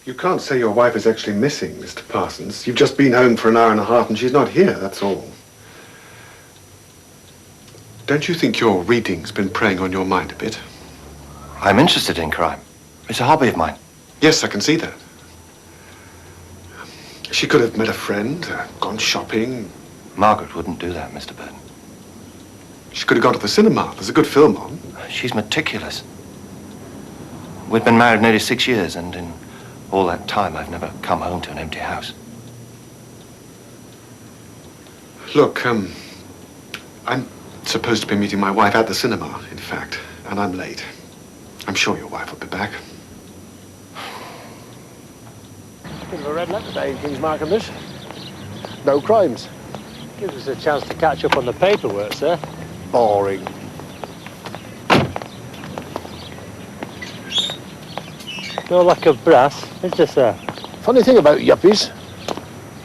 You can't say your wife is actually missing, Mr. Parsons. You've just been home for an hour and a half and she's not here, that's all. Don't you think your reading's been preying on your mind a bit? I'm interested in crime. It's a hobby of mine. Yes, I can see that. She could have met a friend, gone shopping. Margaret wouldn't do that, Mr. Burton. She could have gone to the cinema. There's a good film on. She's meticulous. We've been married nearly 6 years, and in all that time, I've never come home to an empty house. Look, I'm supposed to be meeting my wife at the cinema, in fact, and I'm late. I'm sure your wife will be back. Bit of a red letter day in King's Markham, this. No crimes. Gives us a chance to catch up on the paperwork, sir. Boring. No lack of brass, is there, sir? Funny thing about yuppies.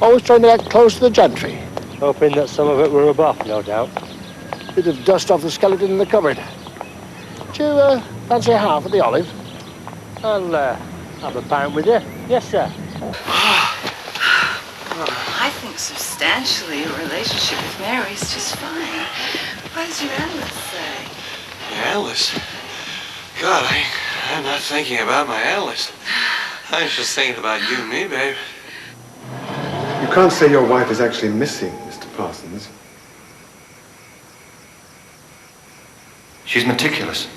Always trying to get close to the gentry. Hoping that some of it will rub off, no doubt. Bit of dust off the skeleton in the cupboard. Do you fancy a half of the olive? I'll have a pint with you. Yes, sir. I think substantially your relationship with Mary's just fine. What does your Alice say? Alice? God, I'm not thinking about my Alice. I was just thinking about you and me, babe. You can't say your wife is actually missing, Mr. Parsons. She's meticulous.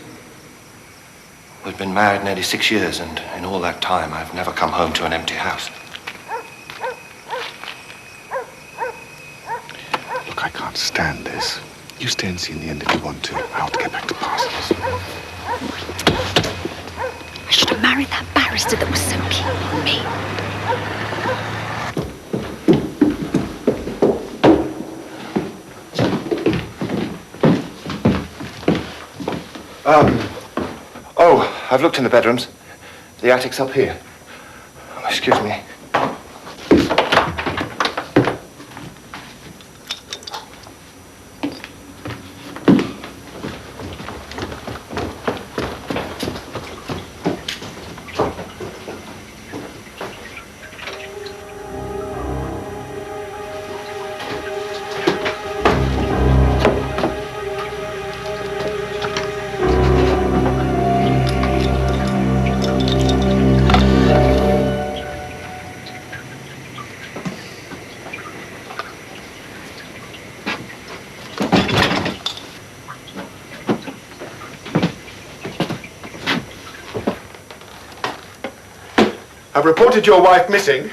We've been married nearly 6 years, and in all that time, I've never come home to an empty house. Look, I can't stand this. You stay and see in the end if you want to. I'll have to get back to Parsons. I should have married that barrister that was so keen on me. Oh, I've looked in the bedrooms. The attic's up here. Oh, excuse me. I've reported your wife missing.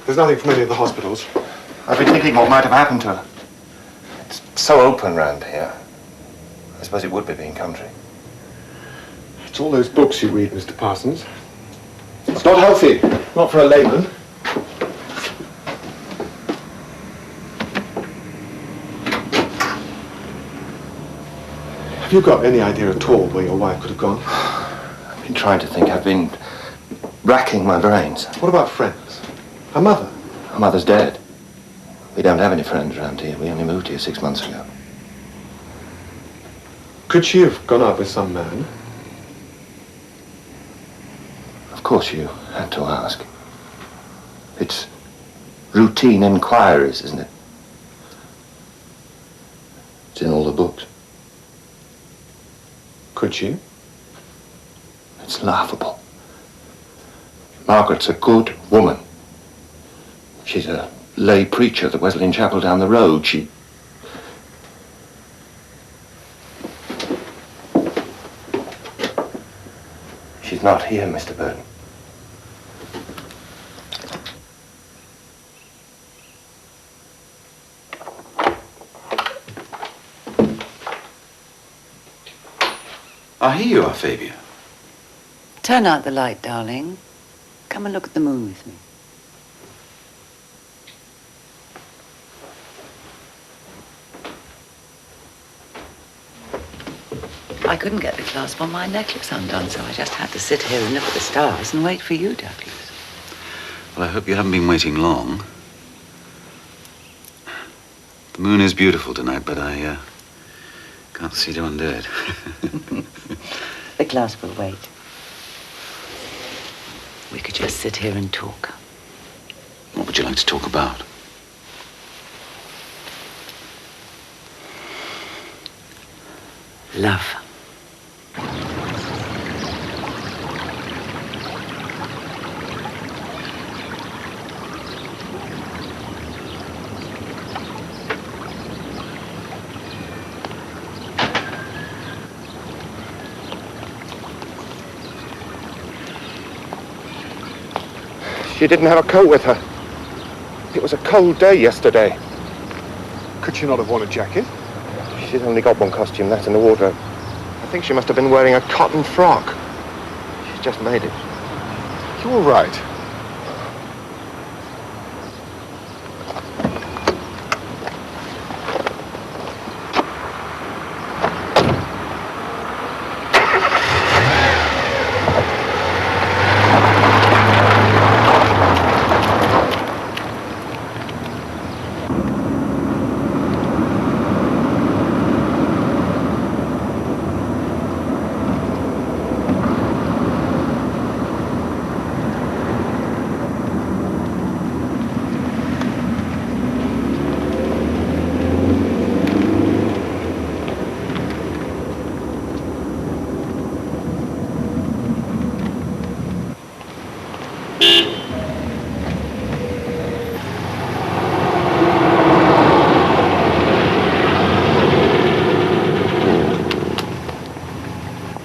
There's nothing from any of the hospitals. I've been thinking what might have happened to her. It's so open round here. I suppose it would be being country. It's all those books you read, Mr. Parsons. It's not healthy, not for a layman. Have you got any idea at all where your wife could have gone? I've been trying to think. I've been racking my brains. What about friends? Her mother? Her mother's dead. We don't have any friends around here. We only moved here 6 months ago. Could she have gone out with some man? Of course you had to ask. It's routine inquiries, isn't it? It's in all the books. Could she? It's laughable. Margaret's a good woman. She's a lay preacher at the Wesleyan Chapel down the road. She's not here, Mr. Burton. Ah, here you are, Fabia. Turn out the light, darling. Come and look at the moon with me. I couldn't get the clasp on my necklace undone, so I just had to sit here and look at the stars and wait for you, Douglas. Well, I hope you haven't been waiting long. The moon is beautiful tonight, but I can't see to undo it. glass will wait. We could just sit here and talk. What would you like to talk about? Love. She didn't have a coat with her. It was a cold day yesterday. Could she not have worn a jacket? She's only got one costume, that's in the wardrobe. I think she must have been wearing a cotton frock. She's just made it. You all right?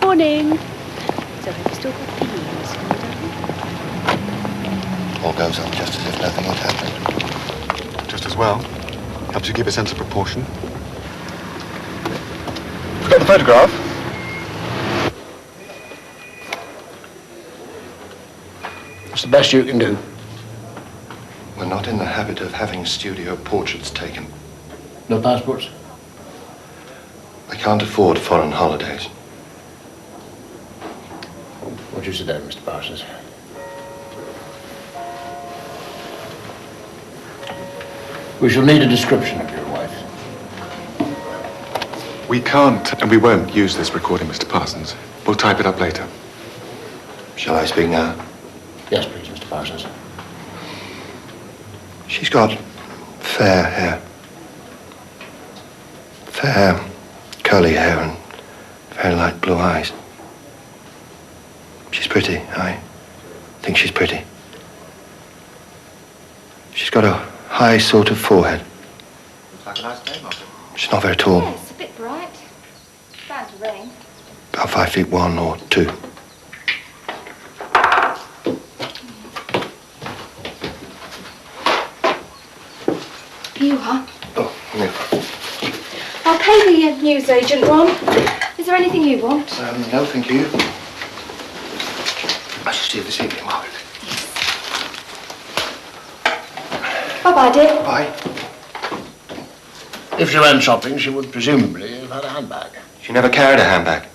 Morning. So have you still got beans? All goes on just as if nothing had happened. Just as well. Helps you keep a sense of proportion. Got the photograph? What's the best you can do? We're not in the habit of having studio portraits taken. No passports? I can't afford foreign holidays. Won't you sit down, Mr. Parsons? We shall need a description of your wife. We can't and we won't use this recording, Mr. Parsons. We'll type it up later. Shall I speak now? Yes, please, Mr. Parsons. She's got fair hair. Fair, curly hair and very light blue eyes. She's pretty. I think she's pretty. She's got a high sort of forehead. Looks like a nice day, Martin. She's not very tall. Yeah, it's a bit bright. Bound to rain. About 5'1" or 2. Here you are. Oh, yeah. I'll pay the newsagent, Ron. Is there anything you want? No, thank you. I shall see you this evening, Margaret. Bye-bye, dear. Bye. If she went shopping, she would presumably have had a handbag. She never carried a handbag.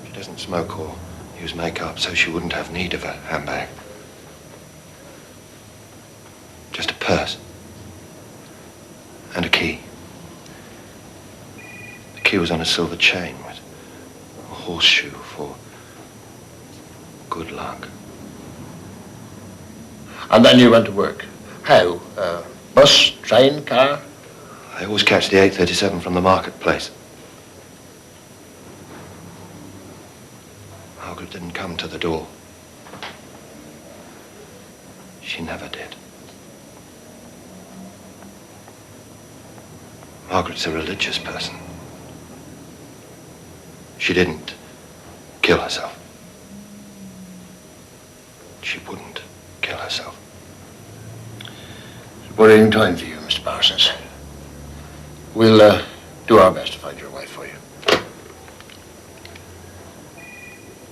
She doesn't smoke or use makeup, so she wouldn't have need of a handbag. Just a purse. And a key. The key was on a silver chain with a horseshoe for good luck. And then you went to work. How? Bus, train, car? I always catch the 8:37 from the marketplace. Margaret didn't come to the door. She never did. Margaret's a religious person. She didn't kill herself. She wouldn't kill herself. Worrying time for you, Mr. Parsons. We'll do our best to find your wife for you.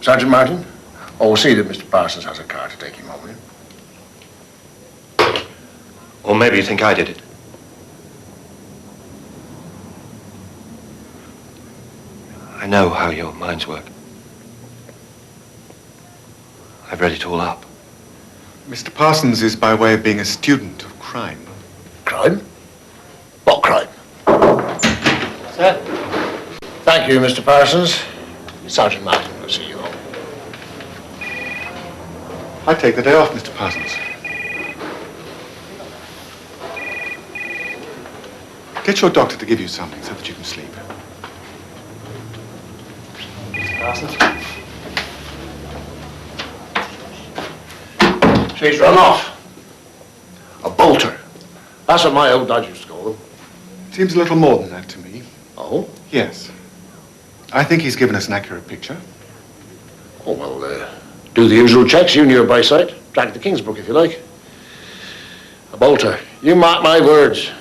Sergeant Martin, I'll see that Mr. Parsons has a car to take him home in. Or maybe you think I did it. I know how your minds work. I've read it all up. Mr. Parsons is by way of being a student of crime. Crime? What crime? Sir? Thank you, Mr. Parsons. Sergeant Martin will see you home. I take the day off, Mr. Parsons. Get your doctor to give you something so that you can sleep. Mr. Parsons? She's run off. A bolter. That's what my old dad used to call them. Seems a little more than that to me. Oh? Yes. I think he's given us an accurate picture. Oh, well, do the usual checks. You near by sight. Drag the Kingsbrook if you like. A bolter. You mark my words.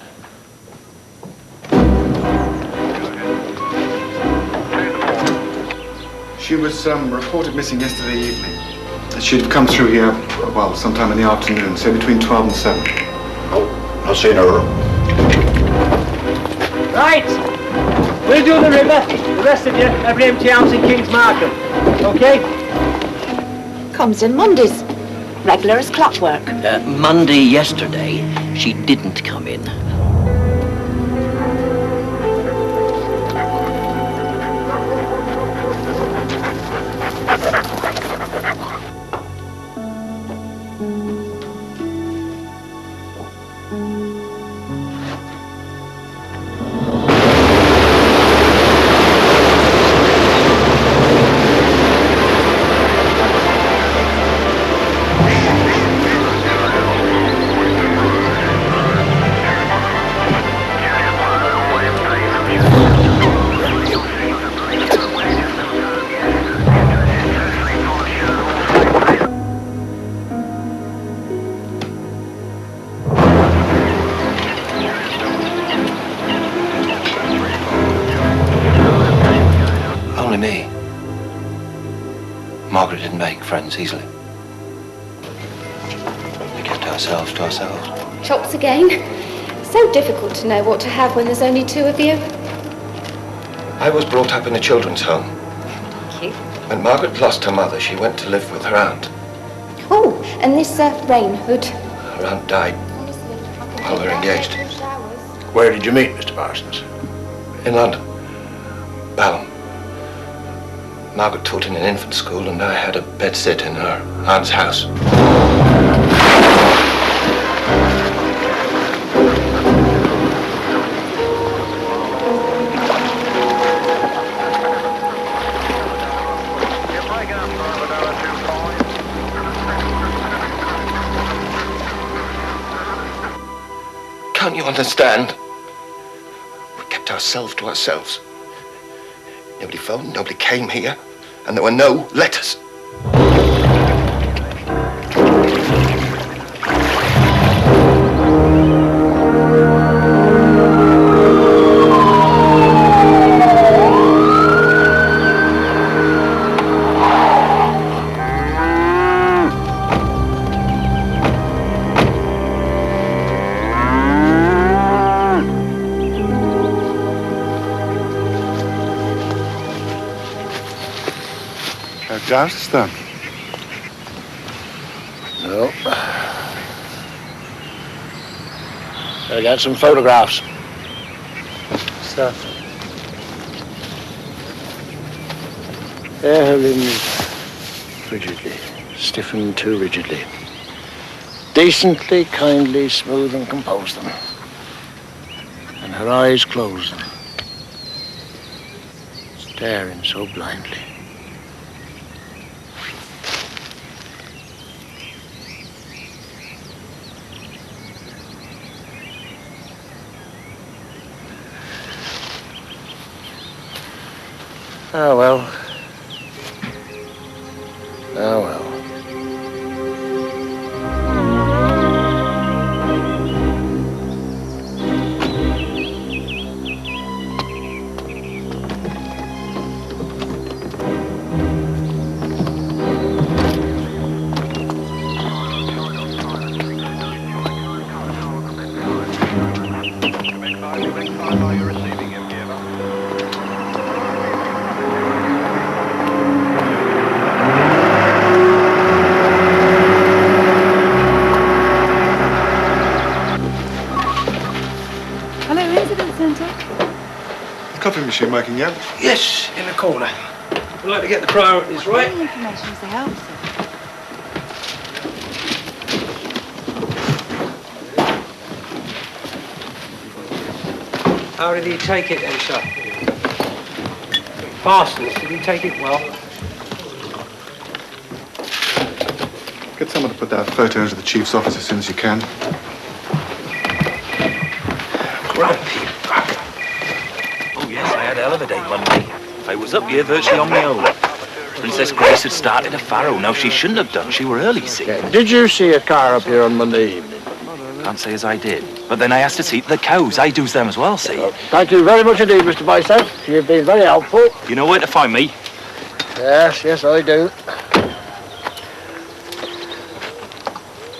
She was reported missing yesterday evening. She'd have come through here, well, sometime in the afternoon, say between 12 and 7. Oh, I'll see you in her room. Right. We'll do the river. The rest of you, every empty house in King's Markham. Okay? Comes in Mondays. Regular as clockwork. Monday yesterday, she didn't come in. Me. Margaret didn't make friends easily. We kept ourselves to ourselves. Chops again. So difficult to know what to have when there's only two of you. I was brought up in a children's home. Thank you. When Margaret lost her mother, she went to live with her aunt. Oh, and this rain hood. Her aunt died while we were engaged. Where did you meet, Mr. Parsons? In London. Balham. Margaret taught in an infant school, and I had a bedsit in her aunt's house. Can't you understand? We kept ourselves to ourselves. Nobody phoned, nobody came here, and there were no letters. Jousts, then? No. I got some photographs. Stuff. Her limbs Rigidly. Stiffened too rigidly. Decently, kindly, smooth and compose them. And her eyes close them. Staring so blindly. Oh, well. Oh, well. Coffee machine working yet? Yes, in the corner. We'd like to get the priorities right. Any information as they help, sir. How did he take it then, sir? Parsons, did he take it well? Get someone to put that photo into the chief's office as soon as you can. Grumpy bugger. Oh, yes, I had a hell of a day Monday. I was up here virtually on my own. Princess Grace had started a farrow. Now, she shouldn't have done. She were early, see. Yeah. Did you see a car up here on Monday evening? Can't say as I did. But then I asked to see the cows. I do's them as well, see. Thank you very much indeed, Mr. Bicep. You've been very helpful. You know where to find me? Yes, I do.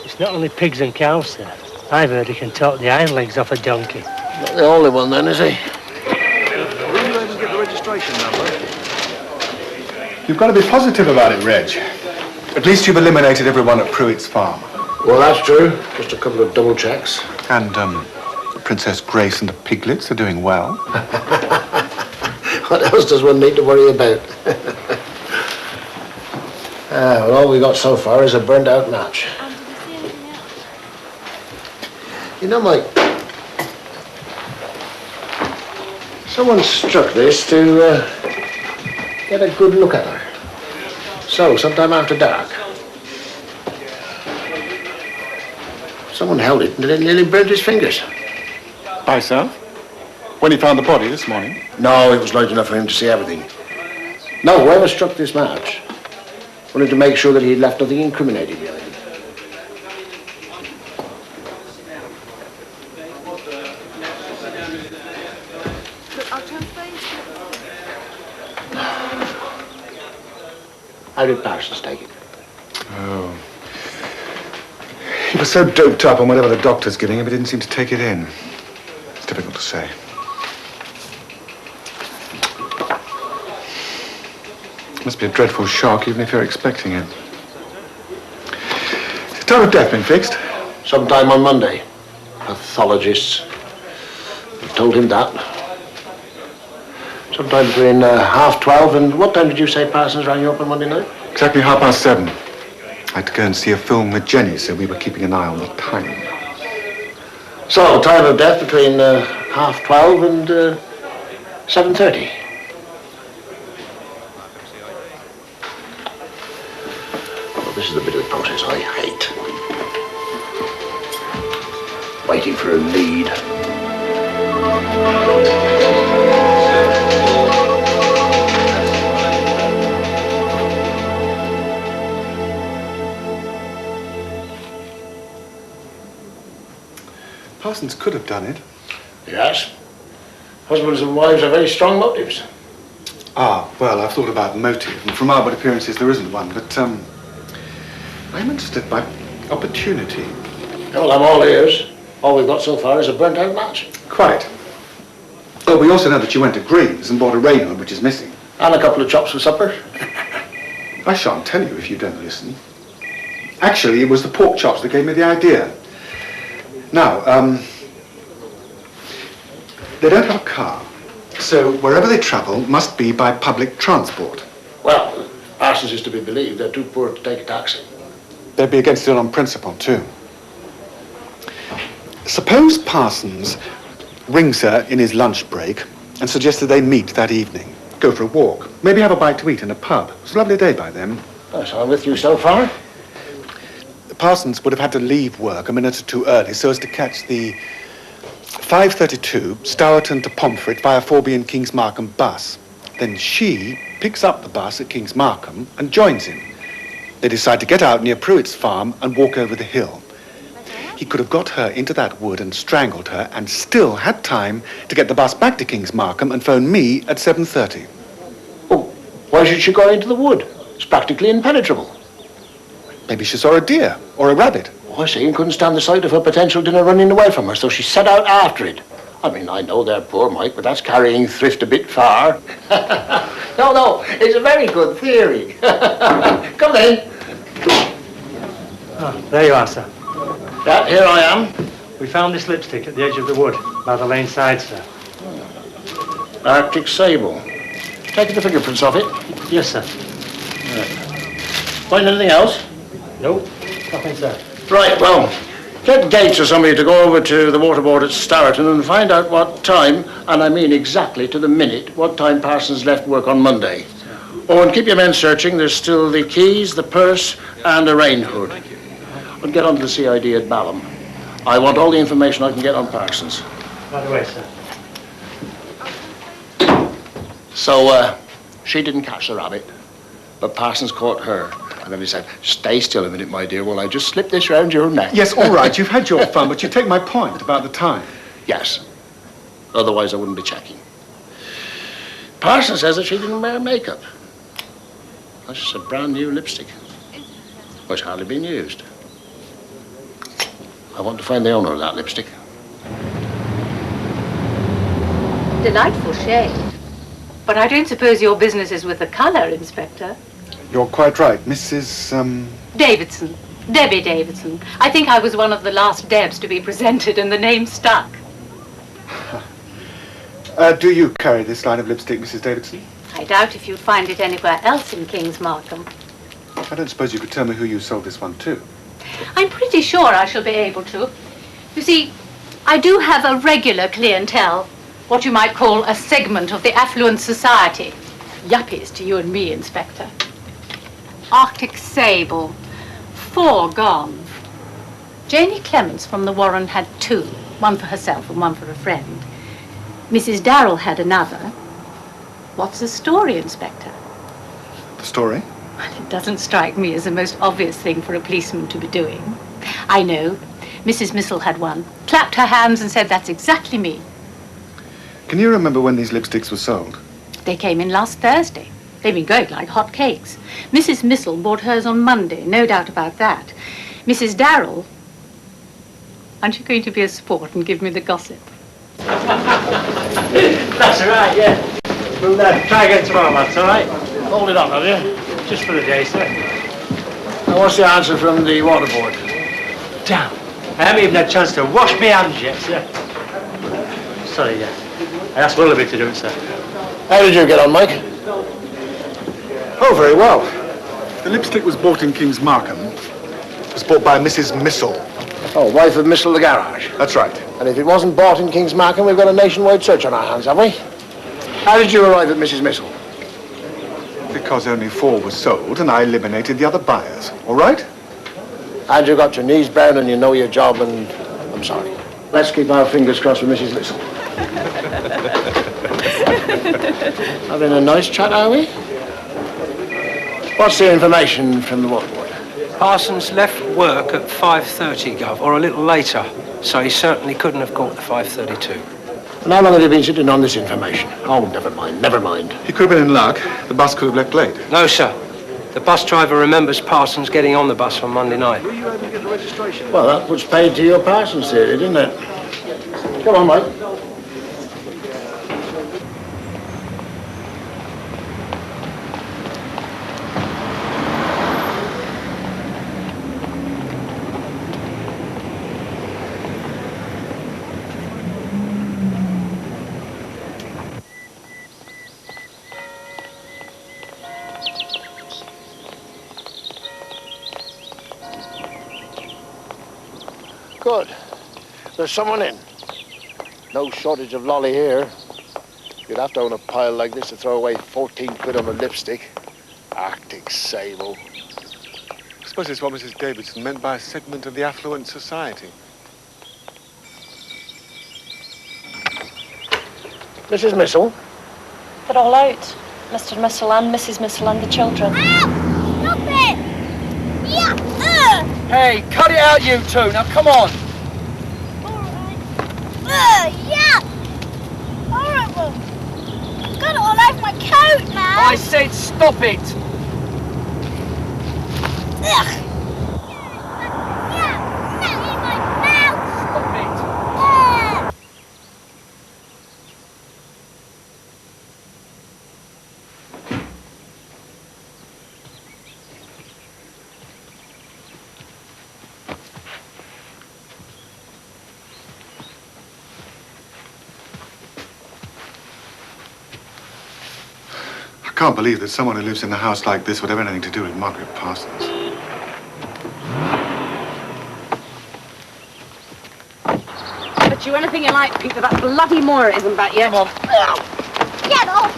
It's not only pigs and cows, sir. I've heard he can talk the hind legs off a donkey. Not the only one then, is he? Will you able to get the registration number? You've got to be positive about it, Reg. At least you've eliminated everyone at Pruitt's farm. Well, that's true. Just a couple of double checks. And, Princess Grace and the piglets are doing well. What else does one need to worry about? Well, all we got so far is a burnt-out match. You know, Mike, someone struck this to get a good look at her. So, sometime after dark, someone held it and it nearly burnt his fingers. By yourself? When he found the body this morning? No, it was light enough for him to see everything. No, whoever struck this match wanted to make sure that he'd left nothing incriminating behind him. How did Parsons take it? Oh. He was so doped up on whatever the doctor's giving him, he didn't seem to take it in. It's difficult to say. Must be a dreadful shock, even if you're expecting it. Has the time of death been fixed? Sometime on Monday. Pathologists have told him that. Sometime between 12:30 and... What time did you say Parsons rang you up on Monday night? Exactly 7:30. I had to go and see a film with Jenny, so we were keeping an eye on the time. So, time of death between 12:30 and 7:30. Well, this is the bit of the process I hate. Waiting for a lead. Parsons could have done it. Yes. Husbands and wives have very strong motives. Ah, well, I've thought about motive, and from outward appearances there isn't one, but, I'm interested by opportunity. Well, I'm all ears. All we've got so far is a burnt-out match. Quite. Oh, we also know that you went to Green's and bought a rainhood, which is missing. And a couple of chops for supper. I shan't tell you if you don't listen. Actually, it was the pork chops that gave me the idea. Now, they don't have a car, so wherever they travel must be by public transport. Well, Parsons is to be believed. They're too poor to take a taxi. They'd be against it on principle, too. Suppose Parsons rings her in his lunch break and suggests that they meet that evening. Go for a walk. Maybe have a bite to eat in a pub. It's a lovely day by then. So I'm with you so far. Parsons would have had to leave work a minute or two early so as to catch the 5:32 Stourton to Pomfret via 4B and Kings Markham bus. Then she picks up the bus at Kings Markham and joins him. They decide to get out near Pruitt's farm and walk over the hill. He could have got her into that wood and strangled her and still had time to get the bus back to Kings Markham and phone me at 7:30. Oh, why should she go into the wood? It's practically impenetrable. Maybe she saw a deer or a rabbit. Oh, I see, and couldn't stand the sight of her potential dinner running away from her, so she set out after it. I mean, I know they're poor, Mike, but that's carrying thrift a bit far. No, it's a very good theory. Come in. Oh, there you are, sir. Yeah, here I am. We found this lipstick at the edge of the wood, by the lane side, sir. Arctic sable. taken the fingerprints off it? Yes, sir. Find anything else? No, nothing, sir. Right, well, get Gates or somebody to go over to the water board at Stourton and find out what time, and I mean exactly to the minute, what time Parsons left work on Monday. Oh, and keep your men searching. There's still the keys, the purse, and a rain hood. And get on to the CID at Balham. I want all the information I can get on Parsons. By the way, sir. So, she didn't catch the rabbit, but Parsons caught her. And then he said, "Stay still a minute, my dear, while I just slip this round your neck." Yes, all right, you've had your fun, but you take my point about the time. Yes. Otherwise, I wouldn't be checking. Parsons says that she didn't wear makeup. That's just a brand new lipstick, which hardly been used. I want to find the owner of that lipstick. Delightful shade. But I don't suppose your business is with the colour, Inspector. You're quite right, Mrs. Davidson. Debbie Davidson. I think I was one of the last Debs to be presented and the name stuck. Do you carry this line of lipstick, Mrs. Davidson? I doubt if you'd find it anywhere else in King's Markham. I don't suppose you could tell me who you sold this one to. I'm pretty sure I shall be able to. You see, I do have a regular clientele, what you might call a segment of the affluent society. Yuppies to you and me, Inspector. Arctic sable, 4 gone. Janie Clements from the Warren had 2, one for herself and one for a friend. Mrs. Darrell had another. What's the story, Inspector? The story? Well, it doesn't strike me as the most obvious thing for a policeman to be doing. I know. Mrs. Mizzle had one, clapped her hands and said, "That's exactly me." Can you remember when these lipsticks were sold? They came in last Thursday. They've been going like hot cakes. Mrs. Mizzle bought hers on Monday, no doubt about that. Mrs. Darrell, aren't you going to be a sport and give me the gossip? That's all right, yeah. We'll try again tomorrow, lads, all right? Hold it on, have you? Just for the day, sir. Now, what's the answer from the water board? Damn. I haven't even had a chance to wash my hands yet, sir. Sorry, yeah. I asked Willoughby to do it, sir. How did you get on, Mike? Oh, very well. The lipstick was bought in King's Markham. It was bought by Mrs. Mizzle. Oh, wife of Mizzle the garage. That's right. And if it wasn't bought in King's Markham, we've got a nationwide search on our hands, have we? How did you arrive at Mrs. Mizzle? Because only 4 were sold and I eliminated the other buyers. All right? And you got your knees brown and you know your job and... I'm sorry. Let's keep our fingers crossed with Mrs. Mizzle. Having a nice chat, are we? What's the information from the water board? Parsons left work at 5:30, Gov, or a little later, so he certainly couldn't have caught the 5:32. And how long have you been sitting on this information? Oh, never mind, never mind. He could have been in luck. The bus could have left late. No, sir. The bus driver remembers Parsons getting on the bus on Monday night. Well, that puts paid to your Parsons theory, didn't it? Come on, Mike. Good. There's someone in. No shortage of lolly here. You'd have to own a pile like this to throw away 14 quid on a lipstick. Arctic sable. I suppose it's what Mrs. Davidson meant by a segment of the affluent society. Mrs. Mizzle? They're all out. Mr. Mizzle and Mrs. Mizzle and the children. Ow! Stop it! Yeah! Hey, cut it out, you two. Now, come on. Yeah! Horrible! Got it all over my coat now! I said stop it! Ugh! Yeah! Not in my mouth! Stop it! can't believe that someone who lives in a house like this would have anything to do with Margaret Parsons. Bet you anything you like, Peter, that bloody Moira isn't back yet. Come on. Get off!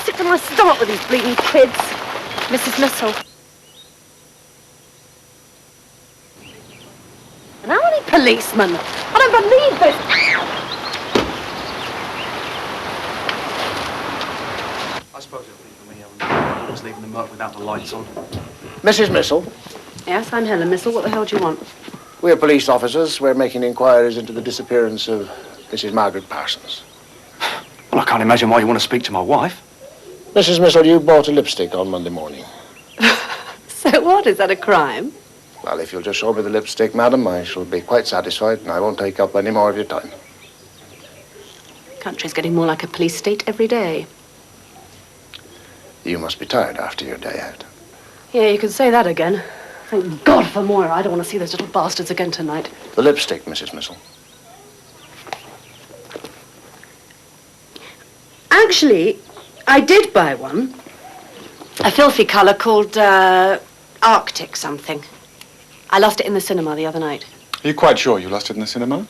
Sick to my stomach with these bleeding kids. Mrs. Mizzle. And how many policemen? I don't believe this. I suppose it'll be for me. I was leaving the moat without the lights on. Mrs. Mizzle, Yes, I'm Helen Mizzle. What the hell do you want? we're police officers. We're making inquiries into the disappearance of Mrs. Margaret Parsons. Well, I can't imagine why you want to speak to my wife. Mrs. Mizzle, you bought a lipstick on Monday morning. So what? Is that a crime? Well, if you'll just show me the lipstick, madam, I shall be quite satisfied, and I won't take up any more of your time. Country's getting more like a police state every day. You must be tired after your day out. Yeah, you can say that again. Thank God for Moira. I don't want to see those little bastards again tonight. The lipstick, Mrs. Mizzle. Actually, I did buy one. A filthy colour called Arctic something. I lost it in the cinema the other night. Are you quite sure you lost it in the cinema?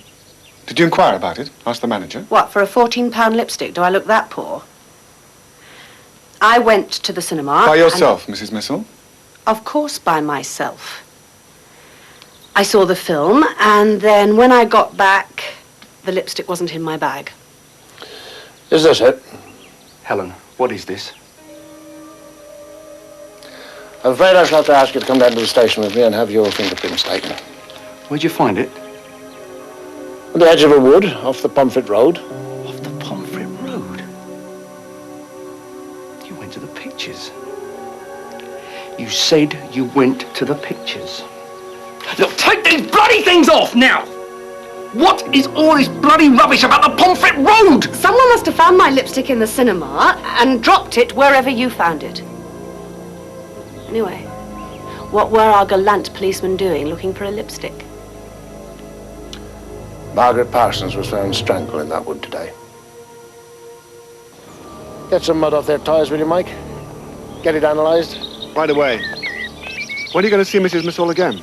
Did you inquire about it? Ask the manager. What, for a £14 lipstick? Do I look that poor? I went to the cinema. By yourself, Mrs. Mizzle? Of course, by myself. I saw the film, and then when I got back, the lipstick wasn't in my bag. Is this it? Helen, what is this? I'm afraid I shall have to ask you to come down to the station with me and have your fingerprints taken. Where'd you find it? On the edge of a wood, off the Pomfret Road. Off the Pomfret Road? You went to the pictures. You said you went to the pictures. Look, take these bloody things off now! What is all this bloody rubbish about the Pomfret Road? Someone must have found my lipstick in the cinema and dropped it wherever you found it. Anyway, what were our gallant policemen doing looking for a lipstick? Margaret Parsons was found strangled in that wood today. Get some mud off their tyres, will you, Mike? Get it analysed. By the way, when are you going to see Mrs. Mizzle again?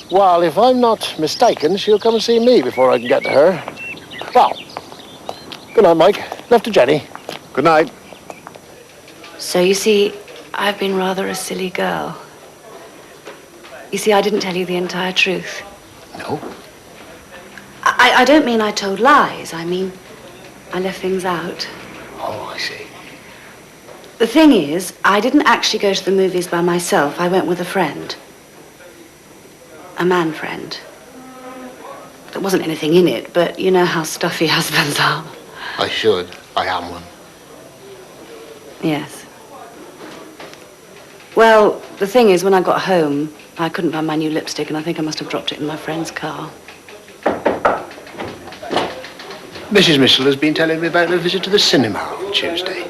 Well, if I'm not mistaken, she'll come and see me before I can get to her. Well, good night, Mike. Left to Jenny. Good night. So you see, I've been rather a silly girl. You see, I didn't tell you the entire truth. No? I don't mean I told lies. I mean, I left things out. Oh, I see. The thing is, I didn't actually go to the movies by myself. I went with a friend. A man friend. There wasn't anything in it, but you know how stuffy husbands are. I should. I am one. Yes. Well, the thing is, when I got home, I couldn't find my new lipstick, and I think I must have dropped it in my friend's car. Mrs. Mizzle has been telling me about a visit to the cinema on Tuesday.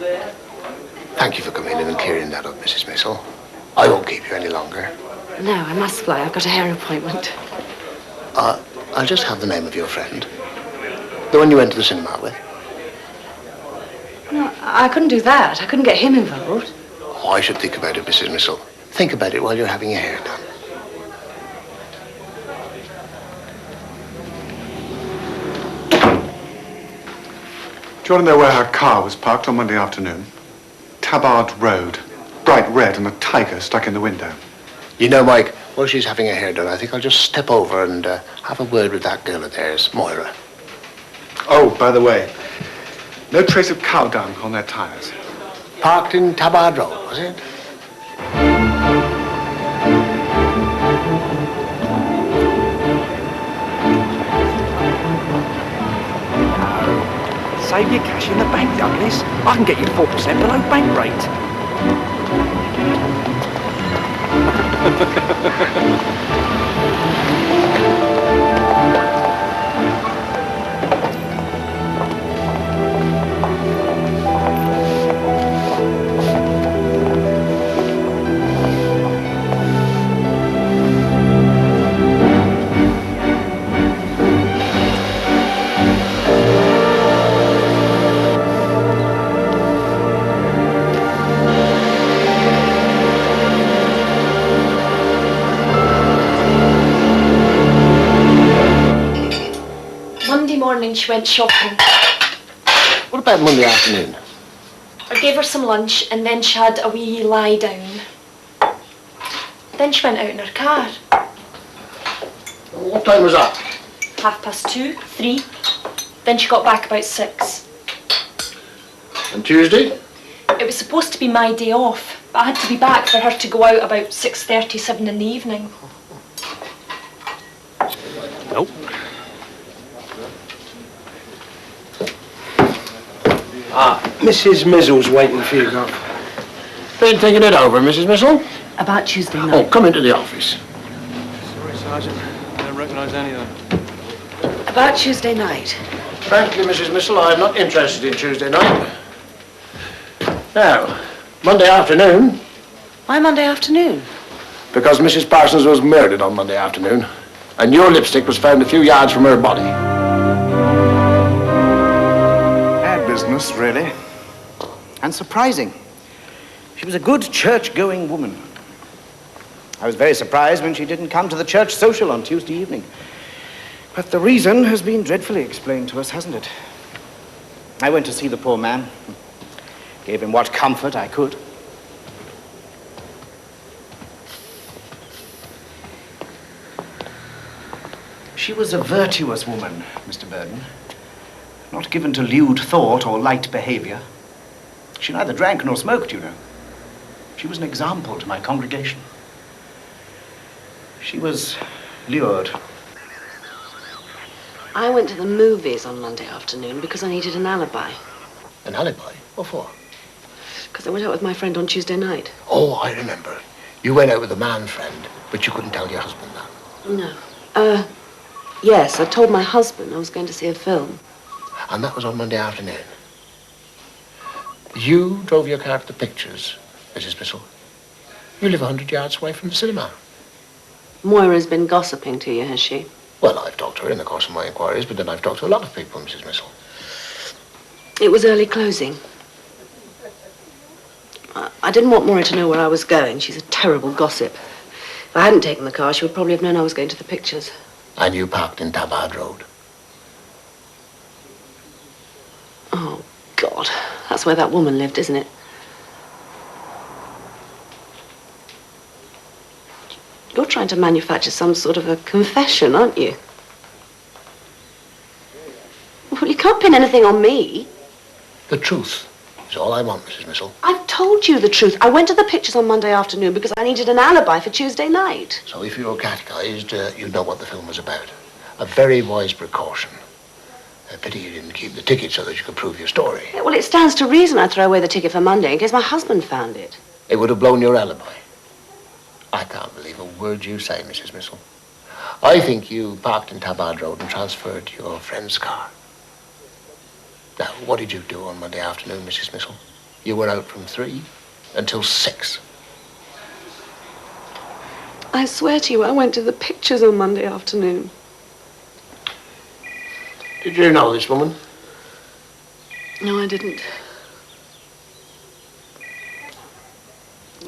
Thank you for coming in and clearing that up, Mrs. Mizzle. I won't keep you any longer. No, I must fly. I've got a hair appointment. I'll just have the name of your friend. The one you went to the cinema with. No, I couldn't do that. I couldn't get him involved. Oh, I should think about it, Mrs. Mizzle. Think about it while you're having your hair done. Do you want to know where her car was parked on Monday afternoon? Tabard Road. Bright red and a tiger stuck in the window. You know, Mike, while she's having her hair done, I think I'll just step over and have a word with that girl of theirs, Moira. Oh, by the way, no trace of cow dung on their tyres. Parked in Tabard Road, was it? Save your cash in the bank, Douglas. I can get you 4% below bank rate. morning she went shopping. What about Monday afternoon? I gave her some lunch and then she had a wee lie down. Then she went out in her car. What time was that? 2:30, 3. Then she got back about 6. And Tuesday? It was supposed to be my day off, but I had to be back for her to go out about 6:30, 7 in the evening. Nope. Mrs. Mizzle's waiting for you, Gov. Been thinking it over, Mrs. Mizzle? About Tuesday night. Oh, come into the office. Sorry, Sergeant. I don't recognise any of them. About Tuesday night. Frankly, Mrs. Mizzle, I'm not interested in Tuesday night. Now, Monday afternoon, Why Monday afternoon? because Mrs. Parsons was murdered on Monday afternoon, and your lipstick was found a few yards from her body. Bad business, really. And surprising. She was a good church-going woman. I was very surprised when she didn't come to the church social on Tuesday evening. But the reason has been dreadfully explained to us, hasn't it? I went to see the poor man. Gave him what comfort I could. She was a virtuous woman, Mr. Burden. Not given to lewd thought or light behavior. She neither drank nor smoked, you know. She was an example to my congregation. She was lured. I went to the movies on Monday afternoon because I needed an alibi. An alibi? What for? Because I went out with my friend on Tuesday night. Oh, I remember. You went out with a man friend, but you couldn't tell your husband that. No. Yes, I told my husband I was going to see a film. And that was on Monday afternoon. You drove your car to the pictures, Mrs. Mizzle. You live 100 yards away from the cinema. Moira's been gossiping to you, has she? Well, I've talked to her in the course of my inquiries, but then I've talked to a lot of people, Mrs. Mizzle. It was early closing. I didn't want Moira to know where I was going. She's a terrible gossip. If I hadn't taken the car, she would probably have known I was going to the pictures. And you parked in Tabard Road. Oh, God. That's where that woman lived, isn't it? You're trying to manufacture some sort of a confession, aren't you? Well, you can't pin anything on me. The truth is all I want, Mrs. Mizzle. I've told you the truth. I went to the pictures on Monday afternoon because I needed an alibi for Tuesday night. So if you were catechized, you'd know what the film was about. A very wise precaution. A pity you didn't keep the ticket so that you could prove your story. Yeah, well, it stands to reason I'd throw away the ticket for Monday in case my husband found it. It would have blown your alibi. I can't believe a word you say, Mrs. Mizzle. I think you parked in Tabard Road and transferred your friend's car. Now, what did you do on Monday afternoon, Mrs. Mizzle? You were out from 3 until 6. I swear to you, I went to the pictures on Monday afternoon. Did you know this woman? No, I didn't.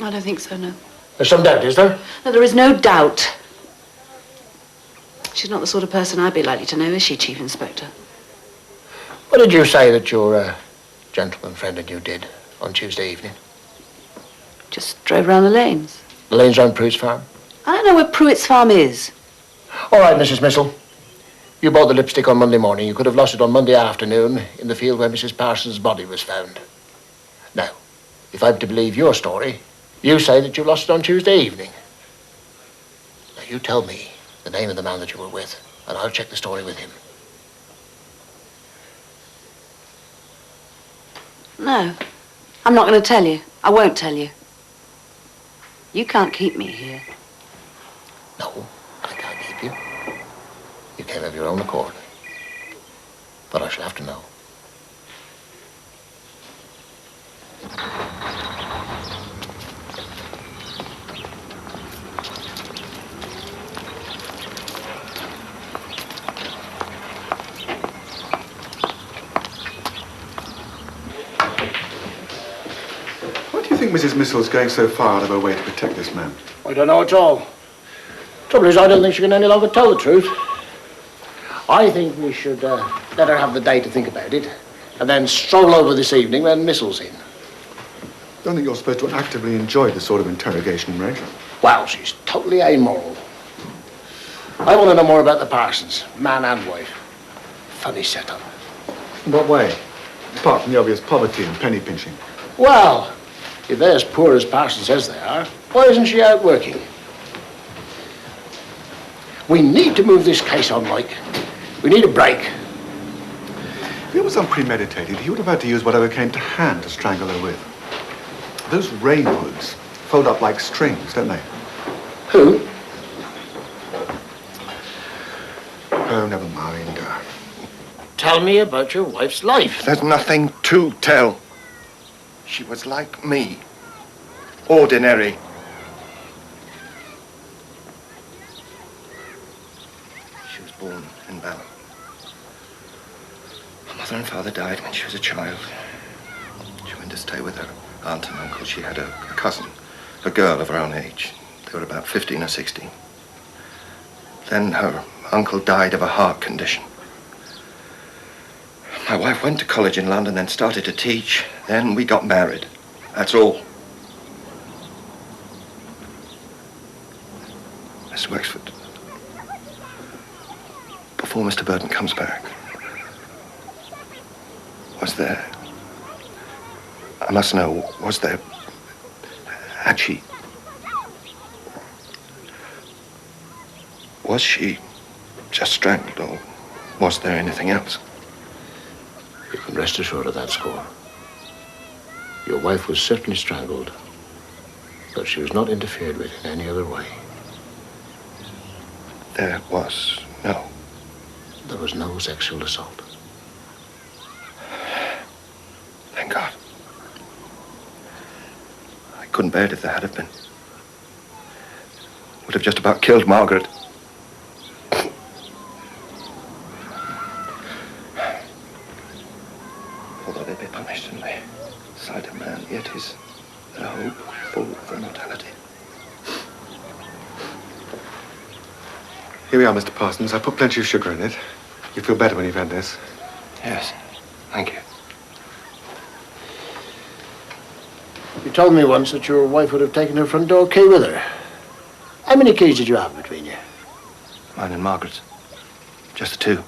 I don't think so, no. There's some doubt, is there? No, there is no doubt. She's not the sort of person I'd be likely to know, is she, Chief Inspector? What did you say that your gentleman friend and you did on Tuesday evening? Just drove round the lanes. The lanes round Pruitt's farm? I don't know where Pruitt's farm is. All right, Mrs. Mizzle. You bought the lipstick on Monday morning. You could have lost it on Monday afternoon in the field where Mrs. Parsons' body was found. Now, if I'm to believe your story, you say that you lost it on Tuesday evening. Now, you tell me the name of the man that you were with, and I'll check the story with him. No, I'm not going to tell you. I won't tell you. You can't keep me here. No, I can't keep you. You came of your own accord. But I shall have to know. Why do you think Mrs. Mizzle's going so far out of her way to protect this man? I don't know at all. Trouble is, I don't think she can any longer tell the truth. I think we should let her have the day to think about it, and then stroll over this evening when Mizzle's in. Don't think you're supposed to actively enjoy this sort of interrogation, Reg. Well, she's totally amoral. I want to know more about the Parsons, man and wife. Funny setup. In what way? Apart from the obvious poverty and penny pinching. Well, if they're as poor as Parson says they are, why isn't she out working? We need to move this case on, Mike. We need a break. If it was unpremeditated, he would have had to use whatever came to hand to strangle her with. Those rain hoods fold up like strings, don't they? Who? Oh, never mind. Tell me about your wife's life. There's nothing to tell. She was like me. Ordinary. She was born in Balham. Her mother and father died when she was a child. She went to stay with her aunt and uncle. She had a cousin, a girl of her own age. They were about 15 or 16. Then her uncle died of a heart condition. My wife went to college in London, then started to teach. Then we got married. That's all. Mr. Wexford, before Mr. Burton comes back, was there... I must know, was there... Had she... Was she just strangled, or was there anything else? You can rest assured of that score. Your wife was certainly strangled, but she was not interfered with in any other way. There was no... There was no sexual assault. Thank God. I couldn't bear it if there had have been. Would have just about killed Margaret. Although they'd be punished in the sight of man, yet is their hope full of immortality. Here we are, Mr. Parsons. I put plenty of sugar in it. You feel better when you've had this. Yes, thank you. You told me once that your wife would have taken her front door key with her. How many keys did you have between you? Mine and Margaret's. Just the two.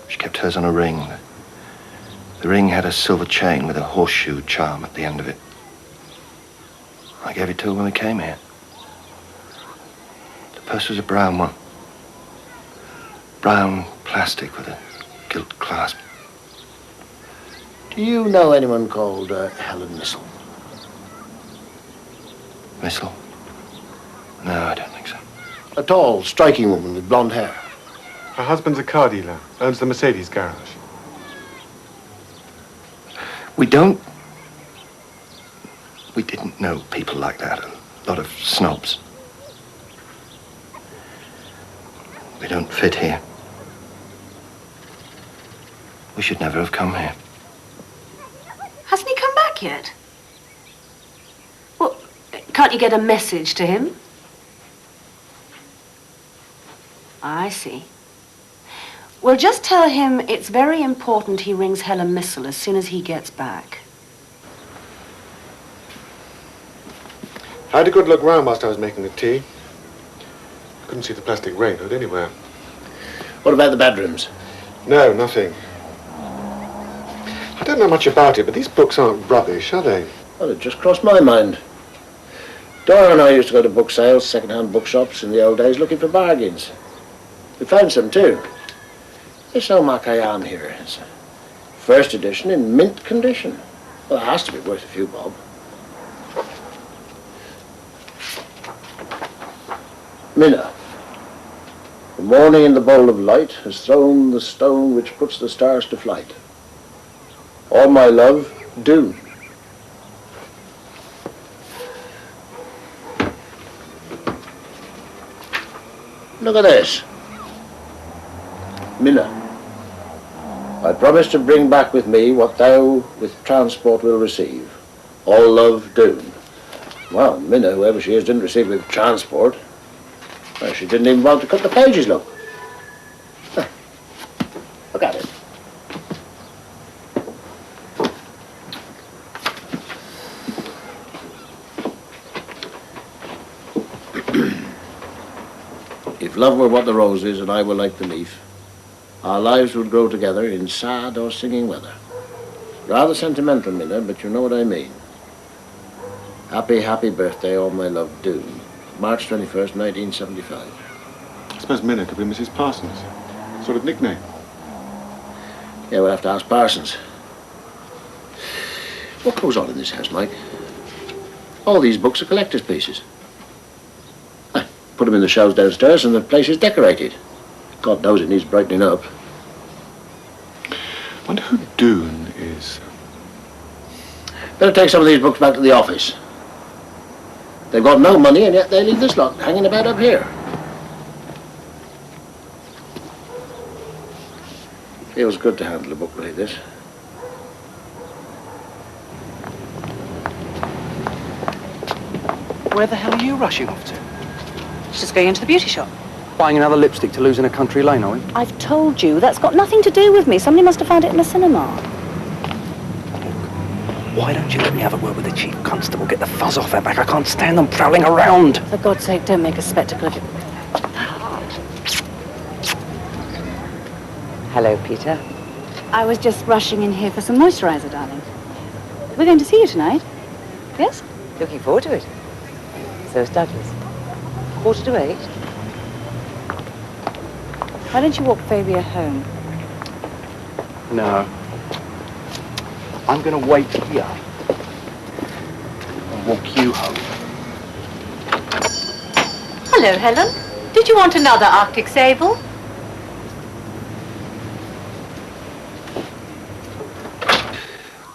She kept hers on a ring. The ring had a silver chain with a horseshoe charm at the end of it. I gave it to her when we came here. The purse was a brown one. Brown plastic with a gilt clasp. Do you know anyone called Helen Mizzle? Mizzle? No, I don't think so. A tall, striking woman with blonde hair. Her husband's a car dealer, owns the Mercedes garage. We didn't know people like that. A lot of snobs. We don't fit here. We should never have come here. Hasn't he come back yet? Well, can't you get a message to him? I see. Well, just tell him it's very important he rings Helen Mizzle as soon as he gets back. I had a good look round whilst I was making the tea. Couldn't see the plastic rain hood anywhere. What about the bedrooms? No, nothing. I don't know much about it, but these books aren't rubbish, are they? Well, it just crossed my mind. Dora and I used to go to book sales, second-hand bookshops in the old days looking for bargains. We found some, too. This O'Macayan here is a first edition in mint condition. Well, it has to be worth a few bob. Minna. The morning in the bowl of light has thrown the stone which puts the stars to flight. All my love, Doon. Look at this. Minna, I promise to bring back with me what thou with transport will receive. All love, Doon. Well, Minna, whoever she is, didn't receive it with transport. Well, she didn't even want to cut the pages, look. Look at it. If love were what the rose is and I were like the leaf, our lives would grow together in sad or singing weather. Rather sentimental, Minna, but you know what I mean. Happy, happy birthday, all my love, Doon. March 21st, 1975. I suppose Minna could be Mrs. Parsons. Sort of nickname. Yeah, we'll have to ask Parsons. What goes on in this house, Mike? All these books are collector's pieces. I put them in the shelves downstairs and the place is decorated. God knows it needs brightening up. I wonder who Doon is. Better take some of these books back to the office. They've got no money and yet they leave this lot hanging about up here. Feels good to handle a book like this. Where the hell are you rushing off to? She's just going into the beauty shop. Buying another lipstick to lose in a country lane, are we? I've told you, that's got nothing to do with me. Somebody must have found it in the cinema. Why don't you let me have a word with the chief constable? Get the fuzz off her back. I can't stand them prowling around. For God's sake, don't make a spectacle of it. Hello, Peter. I was just rushing in here for some moisturizer, darling. We're going to see you tonight. Yes? Looking forward to it. So is Douglas. 7:45. Why don't you walk Fabia home? No. I'm going to wait here and walk you home. Hello, Helen. Did you want another Arctic sable?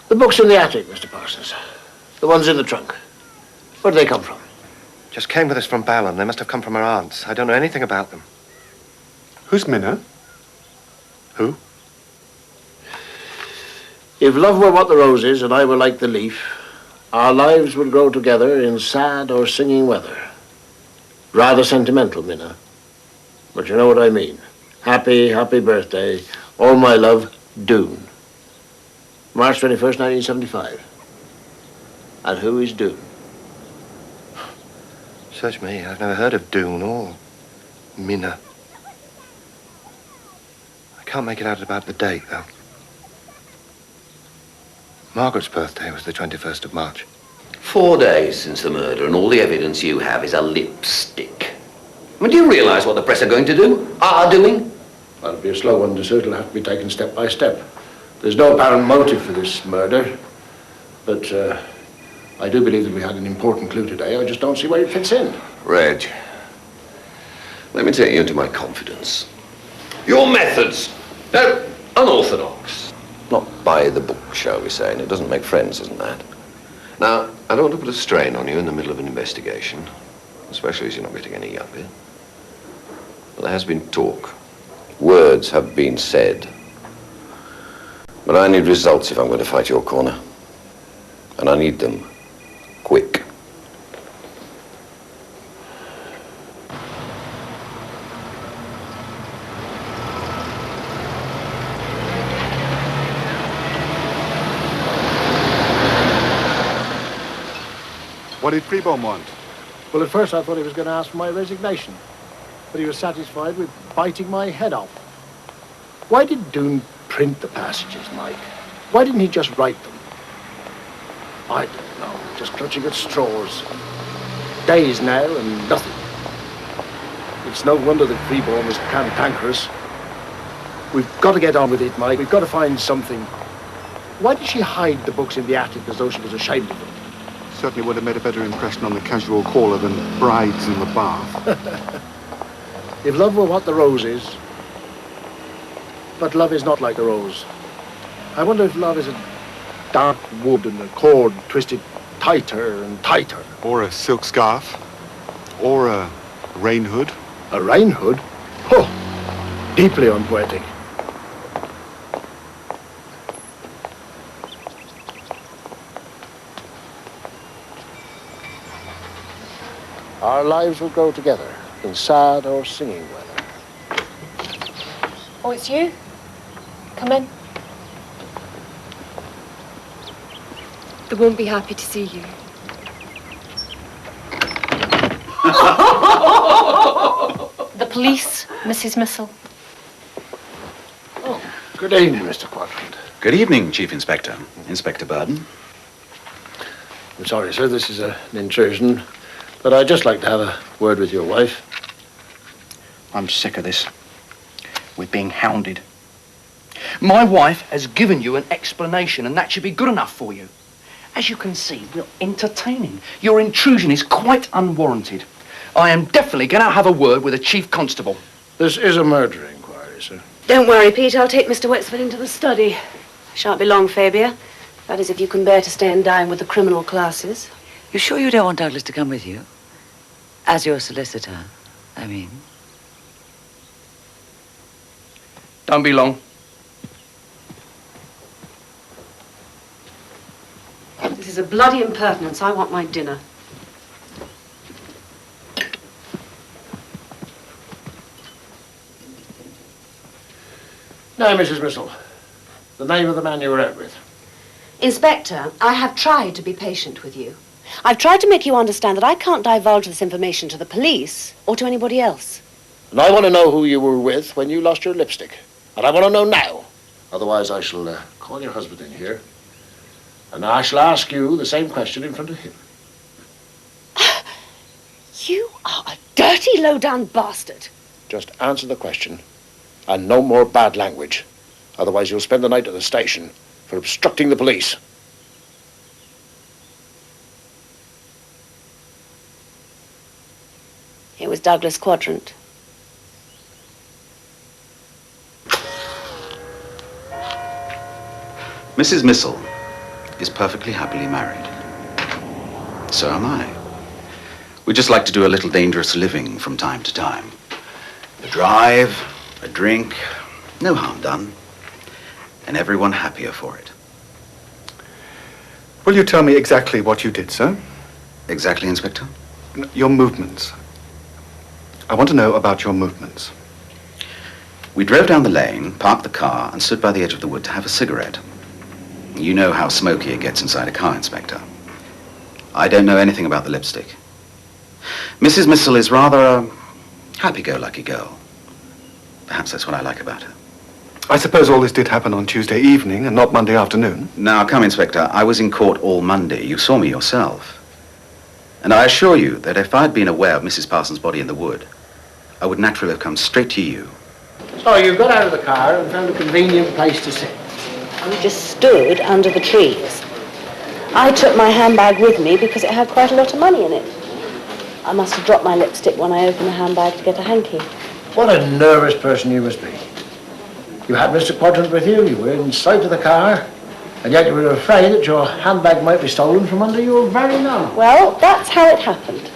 The books in the attic, Mr. Parsons. The ones in the trunk. Where do they come from? Just came with us from Ballon. They must have come from her aunt's. I don't know anything about them. Who's Minna? Who? If love were what the rose is and I were like the leaf, our lives would grow together in sad or singing weather. Rather sentimental, Minna. But you know what I mean. Happy, happy birthday. All my love, Doon. March 21st, 1975. And who is Doon? Search me. I've never heard of Doon or Minna. I can't make it out about the date, though. Margaret's birthday was the 21st of March. 4 days since the murder, and all the evidence you have is a lipstick. I mean, do you realise what the press are going to do? Are doing? Well, it'll be a slow one, so it'll have to be taken step by step. There's no apparent motive for this murder, but I do believe that we had an important clue today. I just don't see where it fits in. Reg, let me take you into my confidence. Your methods, they're unorthodox. Not by the book, shall we say, and it doesn't make friends, isn't that? Now, I don't want to put a strain on you in the middle of an investigation, especially as you're not getting any younger. But there has been talk. Words have been said. But I need results if I'm going to fight your corner. And I need them quick. What did Freeborn want? Well, at first I thought he was going to ask for my resignation, but he was satisfied with biting my head off. Why did Doon print the passages, Mike? Why didn't he just write them? I don't know, just clutching at straws. Days now and nothing. It's no wonder that Freeborn was cantankerous. We've got to get on with it, Mike. We've got to find something. Why did she hide the books in the attic as though she was ashamed of them? Certainly would have made a better impression on the casual caller than brides in the bath. If love were what the rose is, but love is not like the rose. I wonder if love is a dark wood and a cord twisted tighter and tighter. Or a silk scarf. Or a rain hood. A rain hood? Oh, deeply unpoetic. Our lives will grow together in sad or singing weather. Oh, it's you? Come in. They won't be happy to see you. The police, Mrs. Mizzle. Oh, good evening, Mr. Quadrant. Good evening, Chief Inspector. Inspector Burden. I'm sorry, sir, this is an intrusion, but I'd just like to have a word with your wife. I'm sick of this. We're being hounded. My wife has given you an explanation, and that should be good enough for you. As you can see, we're entertaining. Your intrusion is quite unwarranted. I am definitely going to have a word with the Chief Constable. This is a murder inquiry, sir. Don't worry, Pete. I'll take Mr. Wexford into the study. Shan't be long, Fabia. That is, if you can bear to stay and dine with the criminal classes. You sure you don't want Douglas to come with you? As your solicitor, I mean. Don't be long. This is a bloody impertinence. I want my dinner. Now, Mrs. Mizzle, the name of the man you were out with. Inspector, I have tried to be patient with you. I've tried to make you understand that I can't divulge this information to the police or to anybody else. And I want to know who you were with when you lost your lipstick. And I want to know now. Otherwise, I shall call your husband in here. And I shall ask you the same question in front of him. You are a dirty, low-down bastard. Just answer the question. And no more bad language. Otherwise, you'll spend the night at the station for obstructing the police. It was Douglas Quadrant. Mrs. Mizzle is perfectly happily married. So am I. We just like to do a little dangerous living from time to time. A drive, a drink, no harm done. And everyone happier for it. Will you tell me exactly what you did, sir? Exactly, Inspector? Your movements. I want to know about your movements. We drove down the lane, parked the car, and stood by the edge of the wood to have a cigarette. You know how smoky it gets inside a car, Inspector. I don't know anything about the lipstick. Mrs. Mizzle is rather a happy-go-lucky girl. Perhaps that's what I like about her. I suppose all this did happen on Tuesday evening and not Monday afternoon? Now, come, Inspector. I was in court all Monday. You saw me yourself. And I assure you that if I'd been aware of Mrs. Parsons' body in the wood, I would naturally have come straight to you. So you got out of the car and found a convenient place to sit. We just stood under the trees. I took my handbag with me because it had quite a lot of money in it. I must have dropped my lipstick when I opened the handbag to get a hanky. What a nervous person you must be. You had Mr. Quadrant with you, you were in sight of the car, and yet you were afraid that your handbag might be stolen from under your very nose. Well, that's how it happened.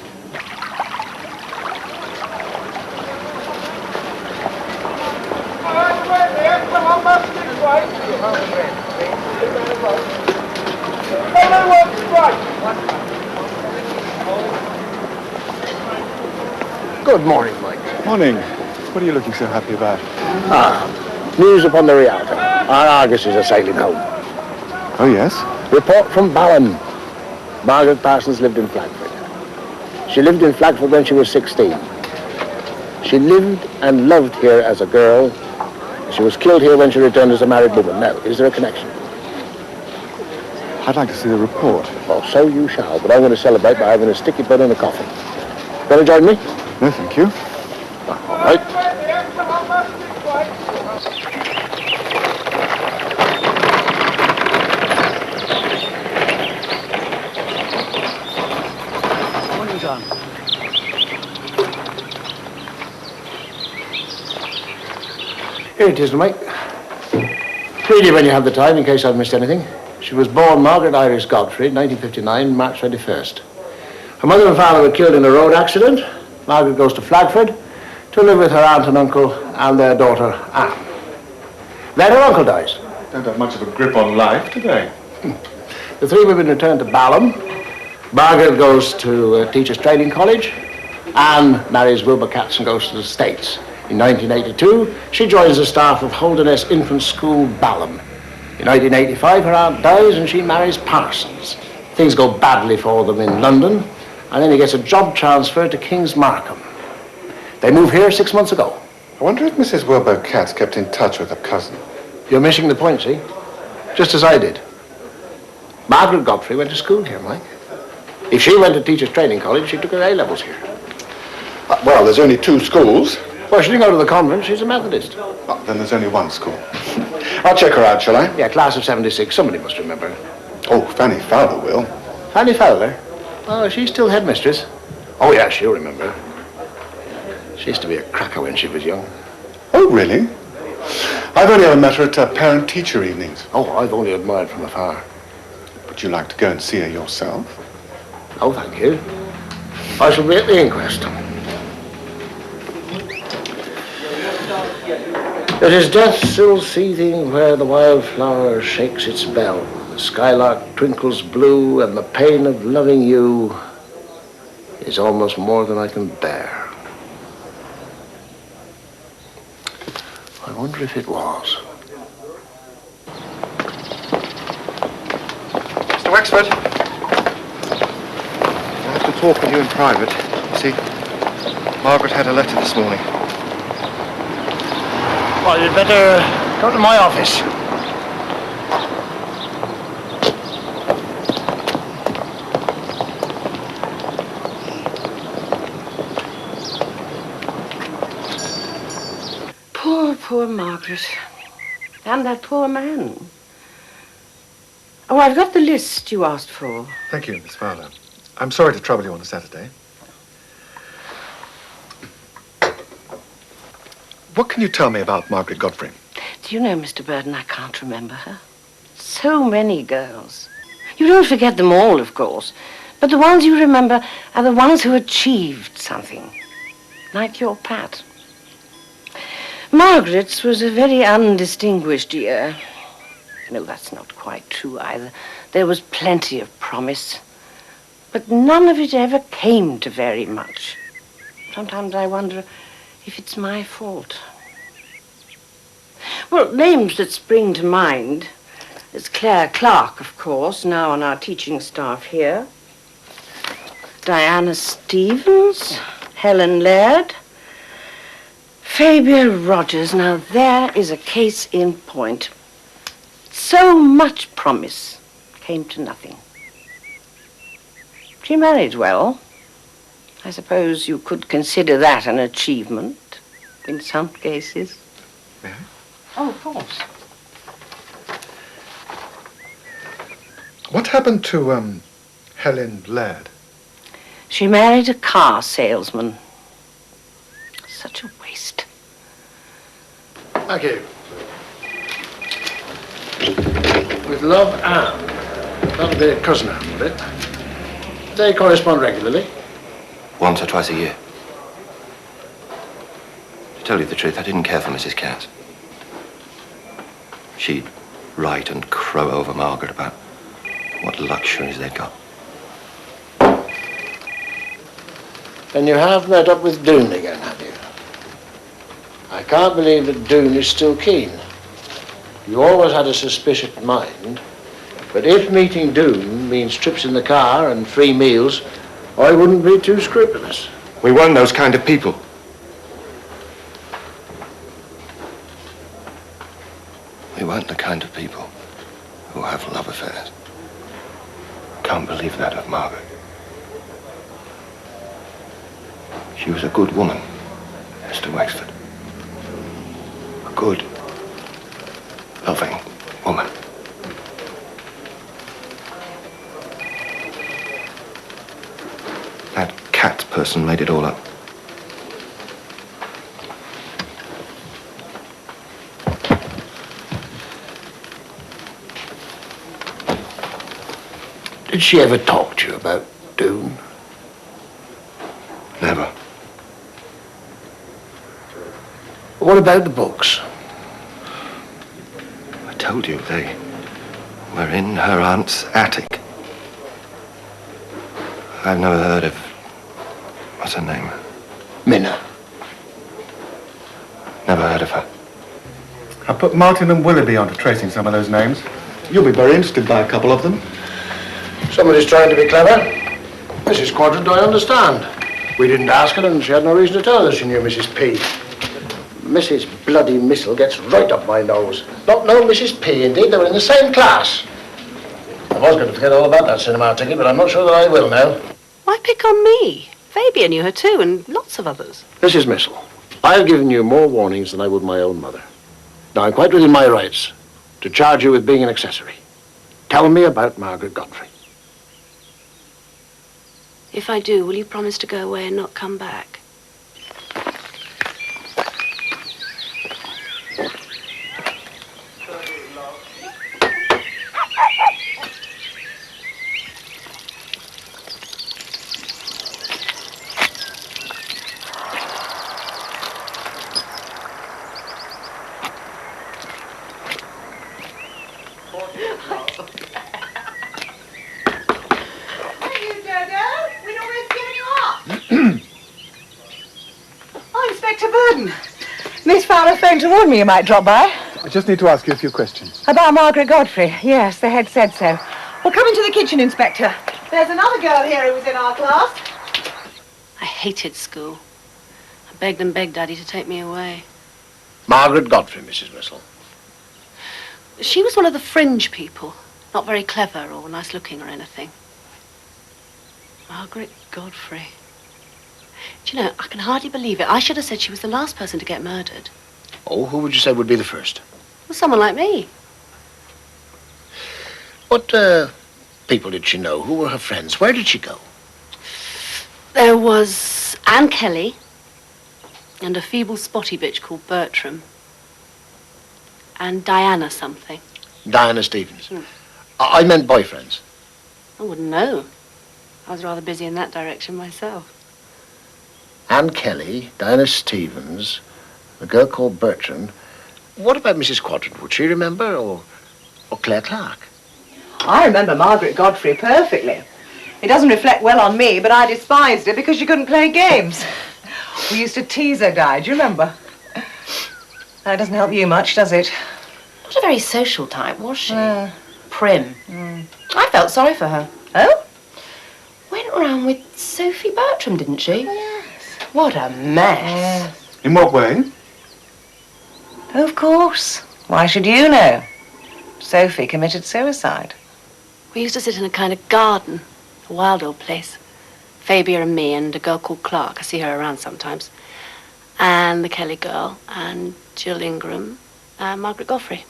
Good morning, Mike. Morning. What are you looking so happy about? News upon the Rialto. Our Arguses are sailing home. Oh, yes? Report from Balham. Margaret Parsons lived in Flagford. She lived in Flagford when she was 16. She lived and loved here as a girl. She was killed here when she returned as a married woman. Now, is there a connection? I'd like to see the report. Oh, so you shall, but I'm going to celebrate by having a sticky bun in a coffin. Want to join me? No, thank you. All right. Morning, John. Here it is, Mike. Read it when you have the time, in case I've missed anything. She was born Margaret Iris Godfrey, 1959, March 21st. Her mother and father were killed in a road accident. Margaret goes to Flagford to live with her aunt and uncle and their daughter, Anne. Then her uncle dies. Don't have much of a grip on life, do they? The three women return to Balham. Margaret goes to Teachers Training College. Anne marries Wilbur Katz and goes to the States. In 1982, she joins the staff of Holderness Infant School, Balham. In 1985, her aunt dies and she marries Parsons. Things go badly for them in London, and then he gets a job transfer to King's Markham. They moved here 6 months ago. I wonder if Mrs. Wilbur Katz kept in touch with her cousin. You're missing the point, see? Just as I did. Margaret Godfrey went to school here, Mike. If she went to Teachers' Training College, she took her A-levels here. Well, there's only 2 schools. Well, she didn't go to the convent. She's a Methodist. Oh, then there's only 1 school. I'll check her out, shall I? Yeah, class of 76. Somebody must remember her. Oh, Fanny Fowler will. Fanny Fowler? Oh, she's still headmistress. Oh, yeah, she'll remember her. She used to be a cracker when she was young. Oh, really? I've only ever met her at parent-teacher evenings. Oh, I've only admired from afar. Would you like to go and see her yourself? Oh, thank you. I shall be at the inquest. It is death still seething where the wildflower shakes its bell. The skylark twinkles blue, and the pain of loving you is almost more than I can bear. I wonder if it was. Mr. Wexford, I have to talk with you in private. You see, Margaret had a letter this morning. Well, you'd better go to my office. Poor Margaret. And that poor man. Oh, I've got the list you asked for. Thank you, Miss Fowler. I'm sorry to trouble you on a Saturday. What can you tell me about Margaret Godfrey? Do you know, Mr. Burden, I can't remember her. So many girls. You don't forget them all, of course. But the ones you remember are the ones who achieved something. Like your Pat. Margaret's was a very undistinguished year. No, that's not quite true either. There was plenty of promise. But none of it ever came to very much. Sometimes I wonder if it's my fault. Well, names that spring to mind. There's Claire Clark, of course, now on our teaching staff here. Diana Stevens, Helen Laird, Fabia Rogers. Now there is a case in point. So much promise came to nothing. She married well. I suppose you could consider that an achievement in some cases. Yeah? Oh, of course. What happened to, Helen Laird? She married a car salesman. Such a waste. Thank you. With love, Anne. That'll be a cousin Anne, will it? They correspond regularly. Once or twice a year. To tell you the truth, I didn't care for Mrs. Katz. She'd write and crow over Margaret about what luxuries they'd got. Then you have met up with Doon again, have you? I can't believe that Doon is still keen. You always had a suspicious mind, but if meeting Doon means trips in the car and free meals, I wouldn't be too scrupulous. We weren't those kind of people. We weren't the kind of people who have love affairs. Can't believe that of Margaret. She was a good woman, Mr. Wexford. A good, loving woman. That cat person made it all up. Did she ever talk to you about Doon? Never. What about the books? I told you they were in her aunt's attic. I've never heard of... what's her name? Minna. Never heard of her. I put Martin and Willoughby onto tracing some of those names. You'll be very interested by a couple of them. Somebody's trying to be clever. Mrs. Quadrant, I understand. We didn't ask her, and she had no reason to tell us she knew Mrs. P. Mrs. Bloody Mizzle gets right up my nose. Not know Mrs. P, indeed. They were in the same class. I was going to forget all about that cinema ticket, but I'm not sure that I will now. Why pick on me? Fabian knew her too, and lots of others. Mrs. Mizzle, I've given you more warnings than I would my own mother. Now, I'm quite within my rights to charge you with being an accessory. Tell me about Margaret Godfrey. If I do, will you promise to go away and not come back? Miss Fowler phoned to warn me you might drop by. I just need to ask you a few questions. About Margaret Godfrey. Yes, the head said so. Well, come into the kitchen, Inspector. There's another girl here who was in our class. I hated school. I begged and begged Daddy to take me away. Margaret Godfrey, Mrs. Mizzle. She was one of the fringe people. Not very clever or nice looking or anything. Margaret Godfrey. Do you know, I can hardly believe it. I should have said she was the last person to get murdered. Oh, who would you say would be the first? Well, someone like me. What, people did she know? Who were her friends? Where did she go? There was Anne Kelly and a feeble spotty bitch called Bertram. And Diana something. Diana Stevens. I meant boyfriends. I wouldn't know. I was rather busy in that direction myself. Anne Kelly, Diana Stevens, a girl called Bertrand. What about Mrs. Quadrant? Would she remember? Or Claire Clark? I remember Margaret Godfrey perfectly. It doesn't reflect well on me, but I despised her because she couldn't play games. We used to tease her, Di. Do you remember? That doesn't help you much, does it? Not a very social type, was she? Prim. I felt sorry for her. Oh? Went around with Sophie Bertram, didn't she? Yes. What a mess. In what way? Of course. Why should you know? Sophie committed suicide. We used to sit in a kind of garden, a wild old place. Fabia and me and a girl called Clark. I see her around sometimes. And the Kelly girl and Jill Ingram and Margaret Godfrey.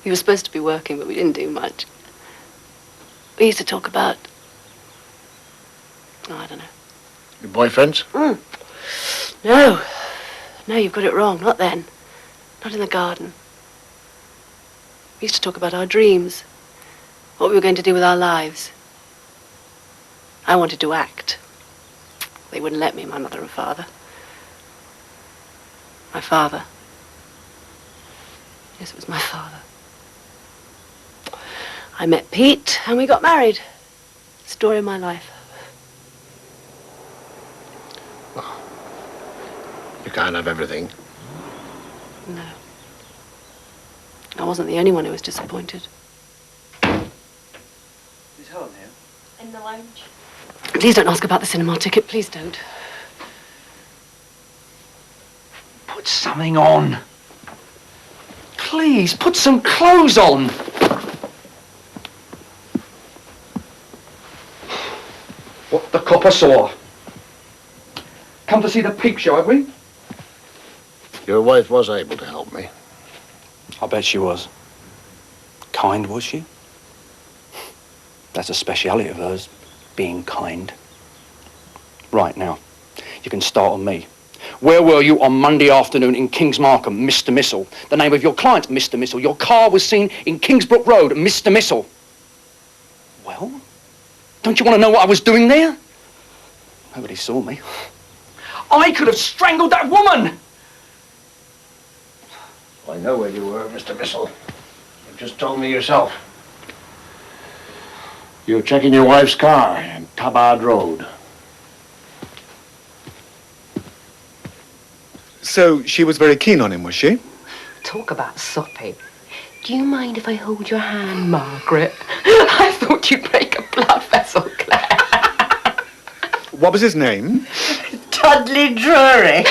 We were supposed to be working, but we didn't do much. We used to talk about... oh, I don't know. Your boyfriends? No. No, you've got it wrong. Not then. Not in the garden. We used to talk about our dreams. What we were going to do with our lives. I wanted to act. They wouldn't let me, my mother and father. My father. Yes, it was my father. I met Pete and we got married. Story of my life. You can't have everything. No. I wasn't the only one who was disappointed. Is Helen here? In the lounge. Please don't ask about the cinema ticket. Please don't. Put something on. Please, put some clothes on. What the copper saw. Come to see the peep show, have we? Your wife was able to help me. I bet she was. Kind, was she? That's a speciality of hers, being kind. Right, now, you can start on me. Where were you on Monday afternoon in Kings Markham, Mr. Mizzle? The name of your client, Mr. Mizzle. Your car was seen in Kingsbrook Road, Mr. Mizzle. Well, don't you want to know what I was doing there? Nobody saw me. I could have strangled that woman! I know where you were, Mr. Mizzle. You just told me yourself. You were checking your wife's car in Tabard Road. So she was very keen on him, was she? Talk about soppy. Do you mind if I hold your hand, Margaret? I thought you'd break a blood vessel, Claire. What was his name? Dudley Drury.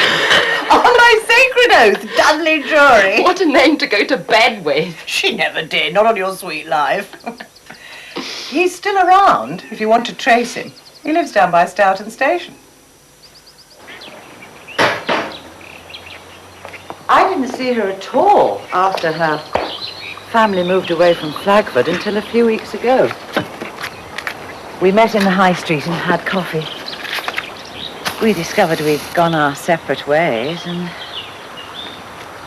On my sacred oath, Dudley Drury. What a name to go to bed with. She never did, not on your sweet life. He's still around, if you want to trace him. He lives down by Stoughton Station. I didn't see her at all after her family moved away from Flagford until a few weeks ago. We met in the high street and had coffee. We discovered we'd gone our separate ways and...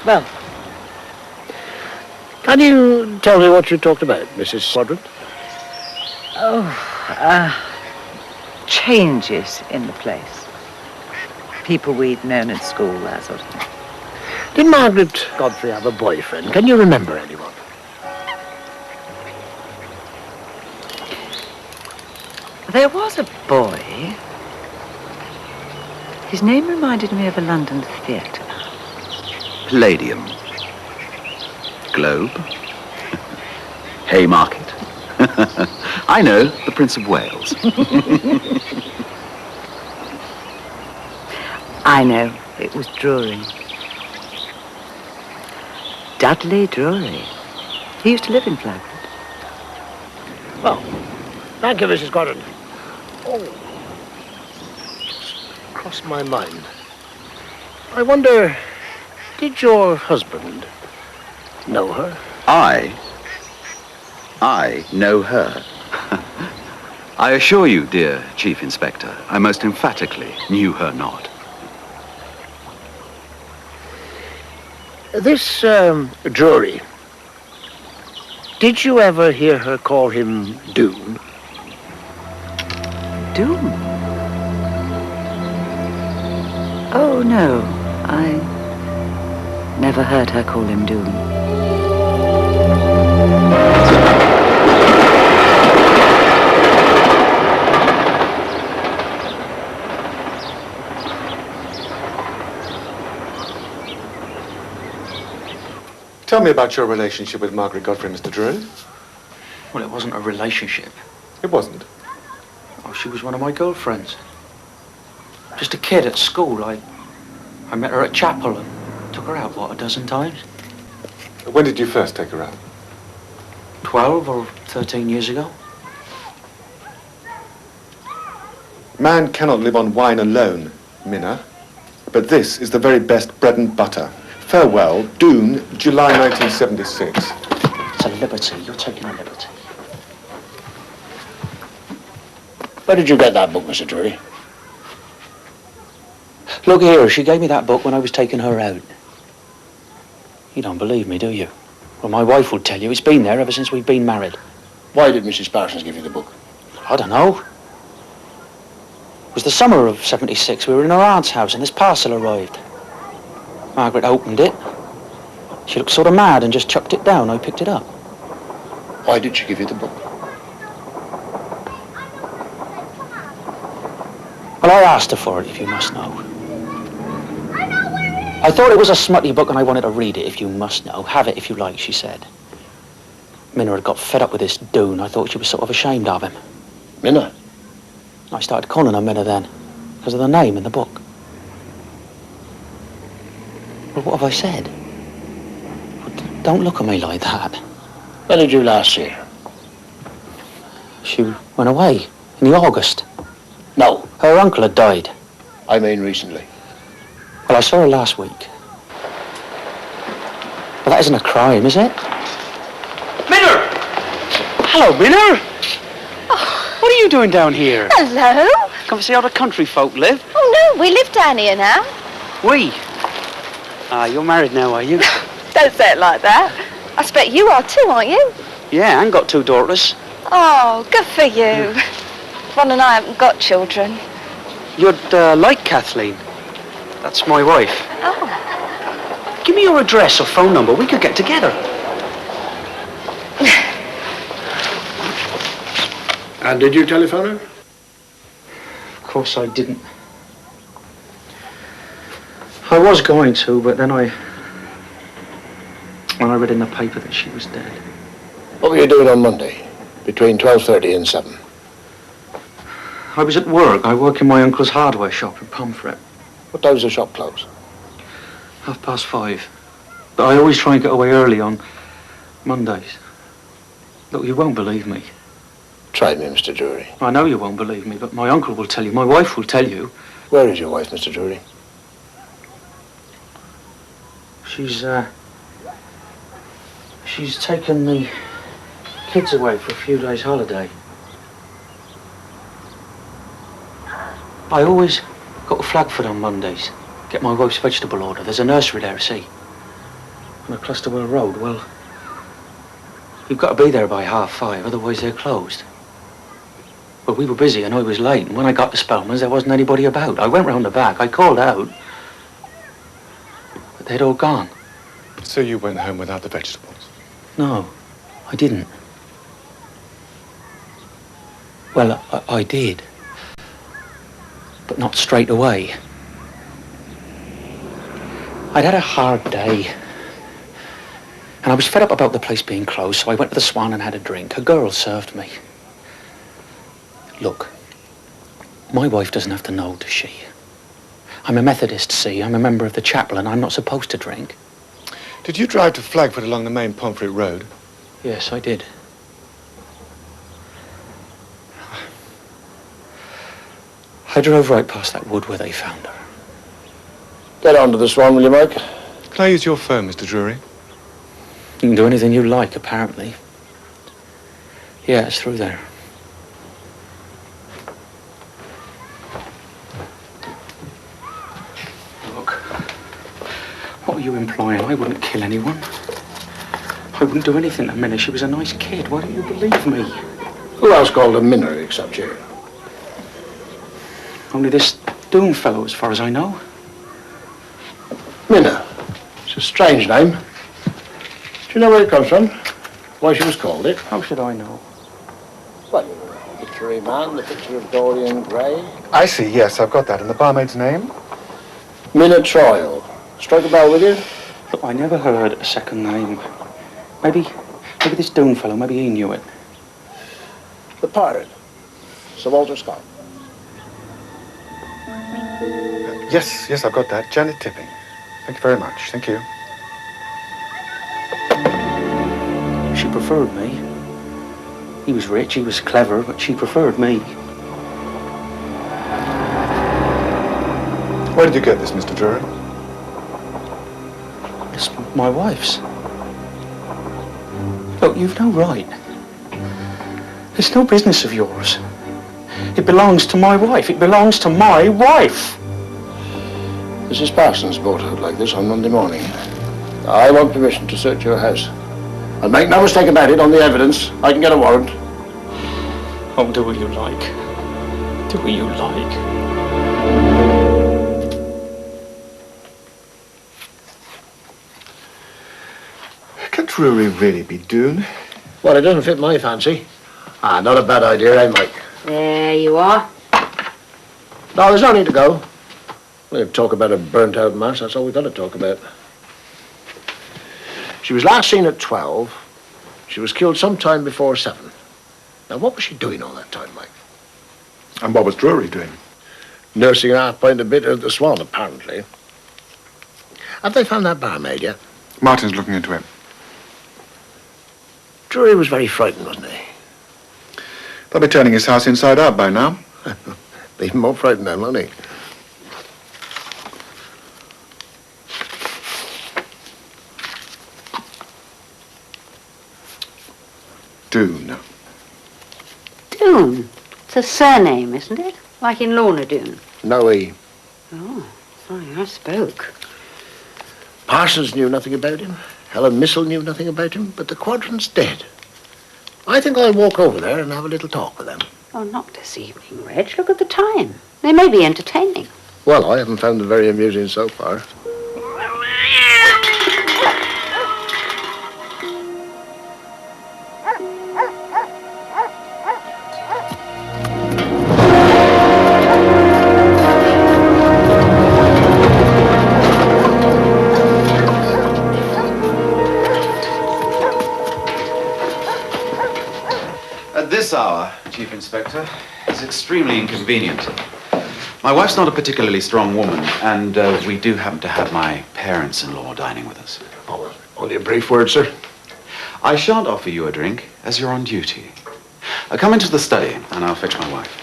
well... Can you tell me what you talked about, Mrs. Quadrant? Oh, changes in the place. People we'd known at school, that sort of thing. Did Margaret Godfrey have a boyfriend? Can you remember anyone? There was a boy. His name reminded me of a London theatre. Palladium. Globe. Haymarket. I know, the Prince of Wales. I know, it was Drury. Dudley Drury. He used to live in Flagford. Well, thank you, Mrs. Quadrant. Oh, just crossed my mind. I wonder, did your husband know her? I know her. I assure you, dear Chief Inspector, I most emphatically knew her not. This, Drury, did you ever hear her call him Doon? Doon? Oh, no. I never heard her call him Doon. Tell me about your relationship with Margaret Godfrey, Mr. Drew. Well, it wasn't a relationship. It wasn't? Oh, she was one of my girlfriends. Just a kid at school. I met her at chapel and took her out, what, a dozen times? When did you first take her out? 12 or 13 years ago. Man cannot live on wine alone, Minna. But this is the very best bread and butter. Farewell, Doon, July 1976. It's a liberty. You're taking a liberty. Where did you get that book, Mr. Drury? Look here, she gave me that book when I was taking her out. You don't believe me, do you? Well, my wife will tell you. It's been there ever since we've been married. Why did Mrs. Parsons give you the book? I don't know. It was the summer of 76. We were in her aunt's house and this parcel arrived. Margaret opened it. She looked sort of mad and just chucked it down. I picked it up. Why did she give you the book? Well, I asked her for it, if you must know. I thought it was a smutty book and I wanted to read it, if you must know. Have it if you like, she said. Minna had got fed up with this Doon. I thought she was sort of ashamed of him. Minna? I started calling her Minna then, because of the name in the book. Well, what have I said? Well, don't look at me like that. When did you last see her? She went away in the August. No. Her uncle had died. I mean recently. Well, I saw her last week. Well, that isn't a crime, is it? Minna! Hello, Minna! What are you doing down here? Hello. Come to see how the country folk live? Oh, no, we live down here now. We? Ah, you're married now, are you? Don't say it like that. I expect you are too, aren't you? Yeah, and got 2 daughters. Oh, good for you. Ron and I haven't got children. You'd like Kathleen. That's my wife. Oh. Give me your address or phone number. We could get together. And did you telephone her? Of course I didn't. I was going to, but then when I read in the paper that she was dead. What were you doing on Monday, between 12:30 and 7? I was at work. I work in my uncle's hardware shop in Pomfret. What time does the shop close? 5:30. But I always try and get away early on Mondays. Look, you won't believe me. Try me, Mr. Drury. I know you won't believe me, but my uncle will tell you. My wife will tell you. Where is your wife, Mr. Drury? She's taken the kids away for a few days' holiday. I always go to Flagford on Mondays, get my wife's vegetable order. There's a nursery there, see? On a Clusterwell Road. Well, you've got to be there by 5:30, otherwise they're closed. Well, we were busy and I was late, and when I got to Spellman's, there wasn't anybody about. I went round the back, I called out, but they'd all gone. So you went home without the vegetables? No, I didn't. Well, I did. But not straight away. I'd had a hard day. And I was fed up about the place being closed, so I went to the Swan and had a drink. A girl served me. Look, my wife doesn't have to know, does she? I'm a Methodist, see? I'm a member of the chapel and I'm not supposed to drink. Did you drive to Flagford along the main Pomfret Road? Yes, I did. I drove right past that wood where they found her. Get on to the Swan, will you, Mike? Can I use your phone, Mr. Drury? You can do anything you like, apparently. Yeah, it's through there. Look, what are you implying? I wouldn't kill anyone. I wouldn't do anything to Minna. She was a nice kid. Why don't you believe me? Who else called her Minna except you? Only this Doon fellow, as far as I know. Minna. It's a strange name. Do you know where it comes from? Why she was called it? How should I know? Well, you know, the picture man, the picture of Dorian Gray. I see, yes, I've got that. And the barmaid's name? Minna Troyle. Strike a bell with you? Look, I never heard a second name. Maybe this Doon fellow, maybe he knew it. The pirate. Sir Walter Scott. Yes, I've got that. Janet Tipping. Thank you very much. Thank you. She preferred me. He was rich, he was clever, but she preferred me. Where did you get this, Mr. Drury? It's my wife's. Look, you've no right. It's no business of yours. It belongs to my wife. It belongs to my wife. Mrs. Parsons brought out like this on Monday morning. I want permission to search your house. And make no mistake about it, on the evidence, I can get a warrant. Oh, do what you like. Do what you like. Can Drury really be Doon? Well, it doesn't fit my fancy. Not a bad idea, eh, Mike? There you are. No, there's no need to go. We'll talk about a burnt-out mass, that's all we've got to talk about. She was last seen at 12. She was killed sometime before 7. Now, what was she doing all that time, Mike? And what was Drury doing? Nursing a half-pint of bitter at the Swan, apparently. Have they found that barmaid yet? Martin's looking into it. Drury was very frightened, wasn't he? They'll be turning his house inside out by now. Be even more frightened then, won't he? Doon. Doon. It's a surname, isn't it? Like in Lorna Doon. No E. Oh, sorry, I spoke. Parsons knew nothing about him. Helen Mizzle knew nothing about him, but the Quadrant's dead. I think I'll walk over there and have a little talk with them. Oh, not this evening, Reg. Look at the time. They may be entertaining. Well, I haven't found them very amusing so far. car, Chief Inspector, is extremely inconvenient. My wife's not a particularly strong woman, and we do happen to have my parents-in-law dining with us. Oh, only a brief word, sir. I shan't offer you a drink, as you're on duty. Come into the study, and I'll fetch my wife.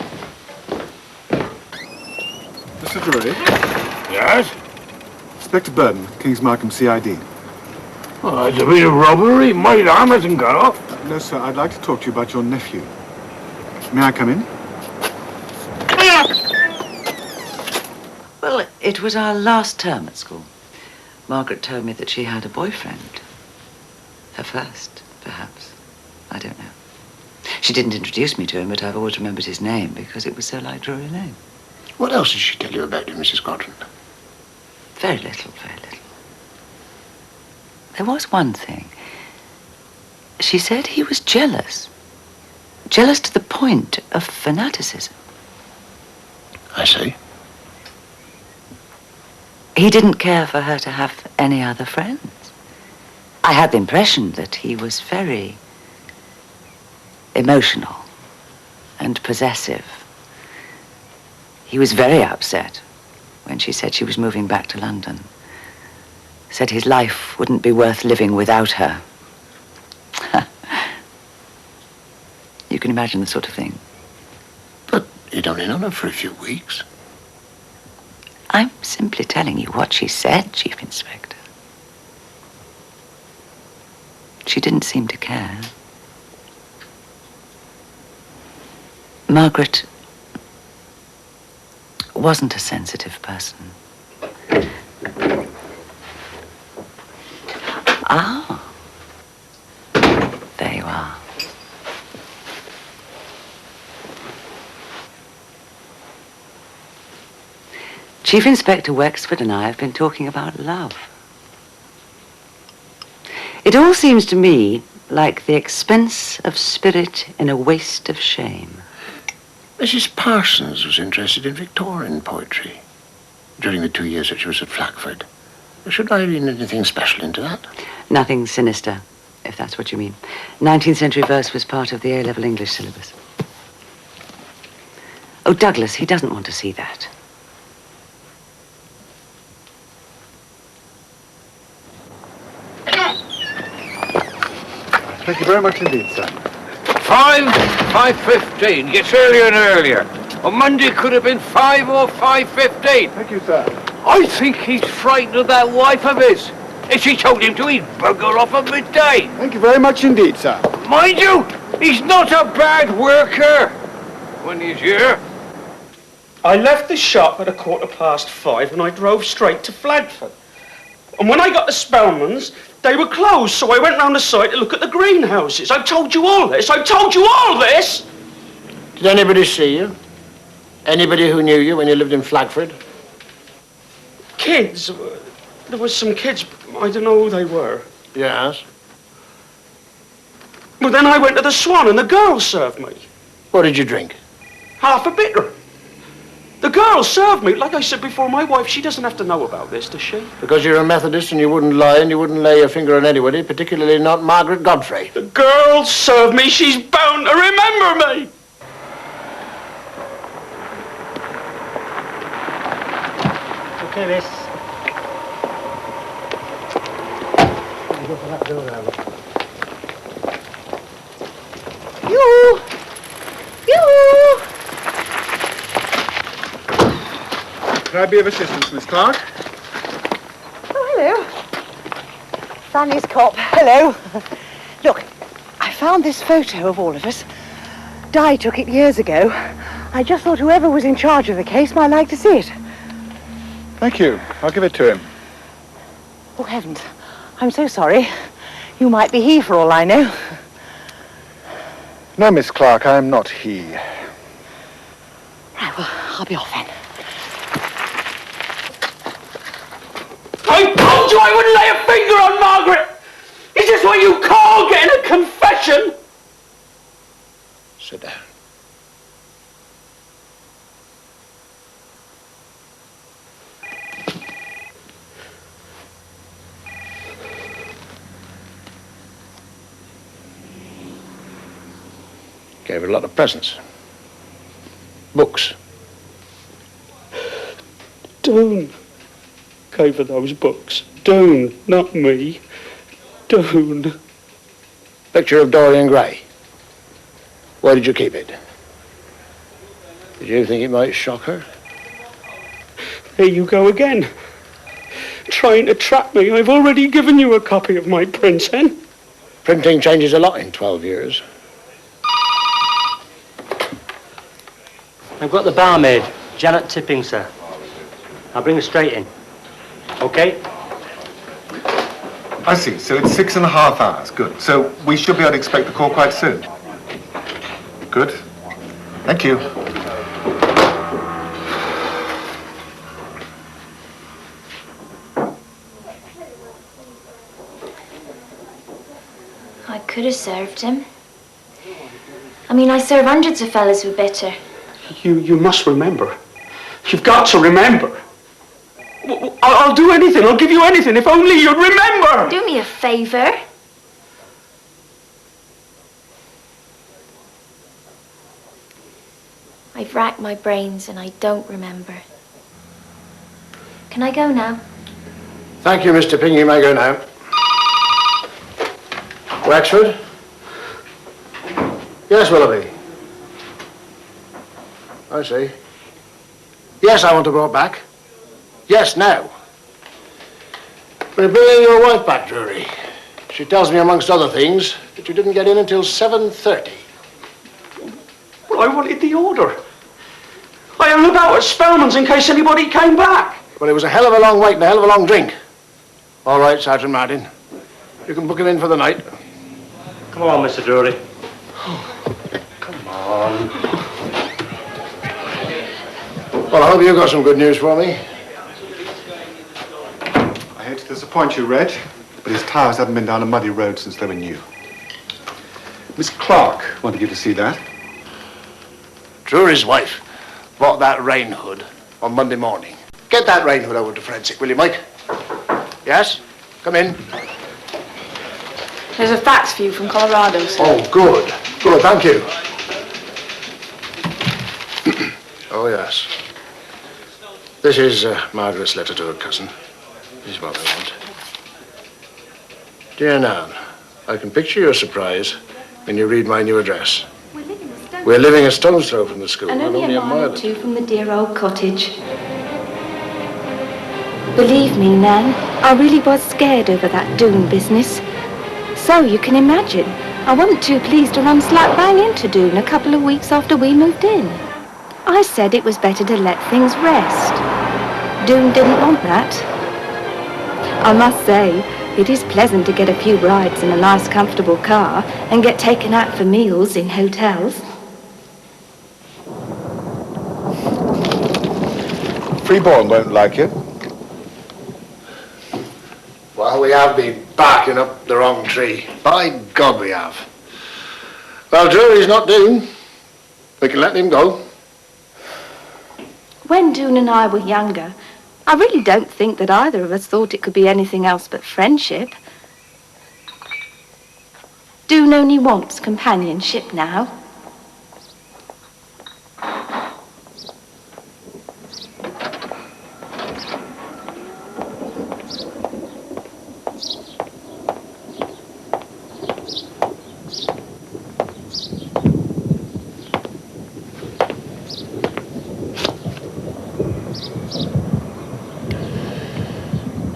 Mr. Drury? Yes? Inspector Burton, King's Markham CID. Oh, it's a bit of robbery. My alarm hasn't gone off. No, sir, I'd like to talk to you about your nephew. May I come in? Well, it was our last term at school. Margaret told me that she had a boyfriend. Her first, perhaps. I don't know. She didn't introduce me to him, but I've always remembered his name because it was so like Drury Lane. What else did she tell you about him, Mrs. Godwin? Very little, very little. There was one thing. She said he was jealous. Jealous to the point of fanaticism. I see. He didn't care for her to have any other friends. I had the impression that he was very emotional and possessive. He was very upset when she said she was moving back to London. Said his life wouldn't be worth living without her. You can imagine the sort of thing. But you'd only known her for a few weeks. I'm simply telling you what she said, Chief Inspector. She didn't seem to care. Margaret wasn't a sensitive person. Ah, there you are. Chief Inspector Wexford and I have been talking about love. It all seems to me like the expense of spirit in a waste of shame. Mrs. Parsons was interested in Victorian poetry during the 2 years that she was at Flackford. Should I read anything special into that? Nothing sinister, if that's what you mean. 19th century verse was part of the A-level English syllabus. Oh, Douglas, he doesn't want to see that. Thank you very much indeed, sir. 5:15. Gets earlier and earlier. On Monday could have been 5 or 5:15. Thank you, sir. I think he's frightened of that wife of his. If she told him to, he'd bugger off at midday. Thank you very much indeed, sir. Mind you, he's not a bad worker when he's here. I left the shop at 5:15 and I drove straight to Flagford. And when I got to Spellman's, they were closed, so I went round the site to look at the greenhouses. I told you all this. I told you all this! Did anybody see you? Anybody who knew you when you lived in Flagford? Kids. There was some kids. I don't know who they were. Yes. But then I went to the Swan and the girl served me. What did you drink? Half a bitter. The girl served me. Like I said before, my wife, she doesn't have to know about this, does she? Because you're a Methodist and you wouldn't lie and you wouldn't lay your finger on anybody, particularly not Margaret Godfrey. The girl served me. She's bound to remember me. Okay, miss. Go for that door now. Yoo! Yoo! Can I be of assistance, Miss Clark? Oh, hello. Fanny's cop. Hello. Look, I found this photo of all of us. Di took it years ago. I just thought whoever was in charge of the case might like to see it. Thank you. I'll give it to him. Oh, heavens. I'm so sorry. You might be he for all I know. No, Miss Clark, I am not he. Right, well, I'll be off then. I told you I wouldn't lay a finger on Margaret! Is this what you call getting a confession? Sit down. Gave her a lot of presents. Books. Doon gave her those books. Doon, not me. Doon. Picture of Dorian Gray. Where did you keep it? Did you think it might shock her? Here you go again. Trying to trap me. I've already given you a copy of my prints, Hen. Printing changes a lot in 12 years. I've got the barmaid, Janet Tipping, sir. I'll bring her straight in. Okay? I see. So it's 6.5 hours. Good. So we should be able to expect the call quite soon. Good. Thank you. I could have served him. I mean, I serve hundreds of fellas with bitter. You must remember. You've got to remember. I'll do anything. I'll give you anything if only you'd remember. Do me a favour. I've racked my brains and I don't remember. Can I go now? Thank you, Mr. Ping. You may go now. Wexford? Yes, Willoughby. I see. Yes, I want her brought back. Yes, now. We're bringing your wife back, Drury. She tells me, amongst other things, that you didn't get in until 7:30. Well, I wanted the order. I hung about at Spellman's in case anybody came back. Well, it was a hell of a long wait and a hell of a long drink. All right, Sergeant Martin. You can book him in for the night. Come on, Mr. Drury. Come on. Well, I hope you've got some good news for me. I hate to disappoint you, Reg, but his tyres haven't been down a muddy road since they were new. Miss Clark wanted you to see that. Drury's wife bought that rain hood on Monday morning. Get that rain hood over to Forensic, will you, Mike? Yes? Come in. There's a fax for you from Colorado, sir. Oh, good. Good, thank you. Oh, yes. This is Margaret's letter to her cousin. This is what I want. Dear Nan, I can picture your surprise when you read my new address. We're living a stone's throw from the school, And only a mile or two from the dear old cottage. Believe me, Nan, I really was scared over that Doon business. So you can imagine, I wasn't too pleased to run slap bang into Doon a couple of weeks after we moved in. I said it was better to let things rest. Doon didn't want that. I must say, it is pleasant to get a few rides in a nice, comfortable car and get taken out for meals in hotels. Freeborn won't like it. Well, we have been barking up the wrong tree. By God, we have. Well, Drury's not Doon. We can let him go. When Doon and I were younger, I really don't think that either of us thought it could be anything else but friendship. Doon only wants companionship now.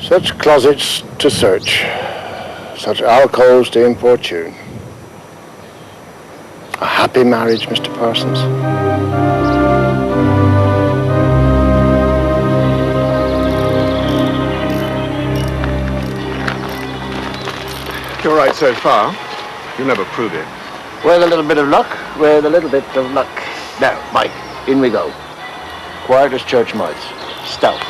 Such closets to search, such alcoves to importune. A happy marriage, Mr. Parsons. You're right so far. You'll never prove it. With a little bit of luck, with a little bit of luck. Now, Mike, in we go. Quiet as church mice. Stout.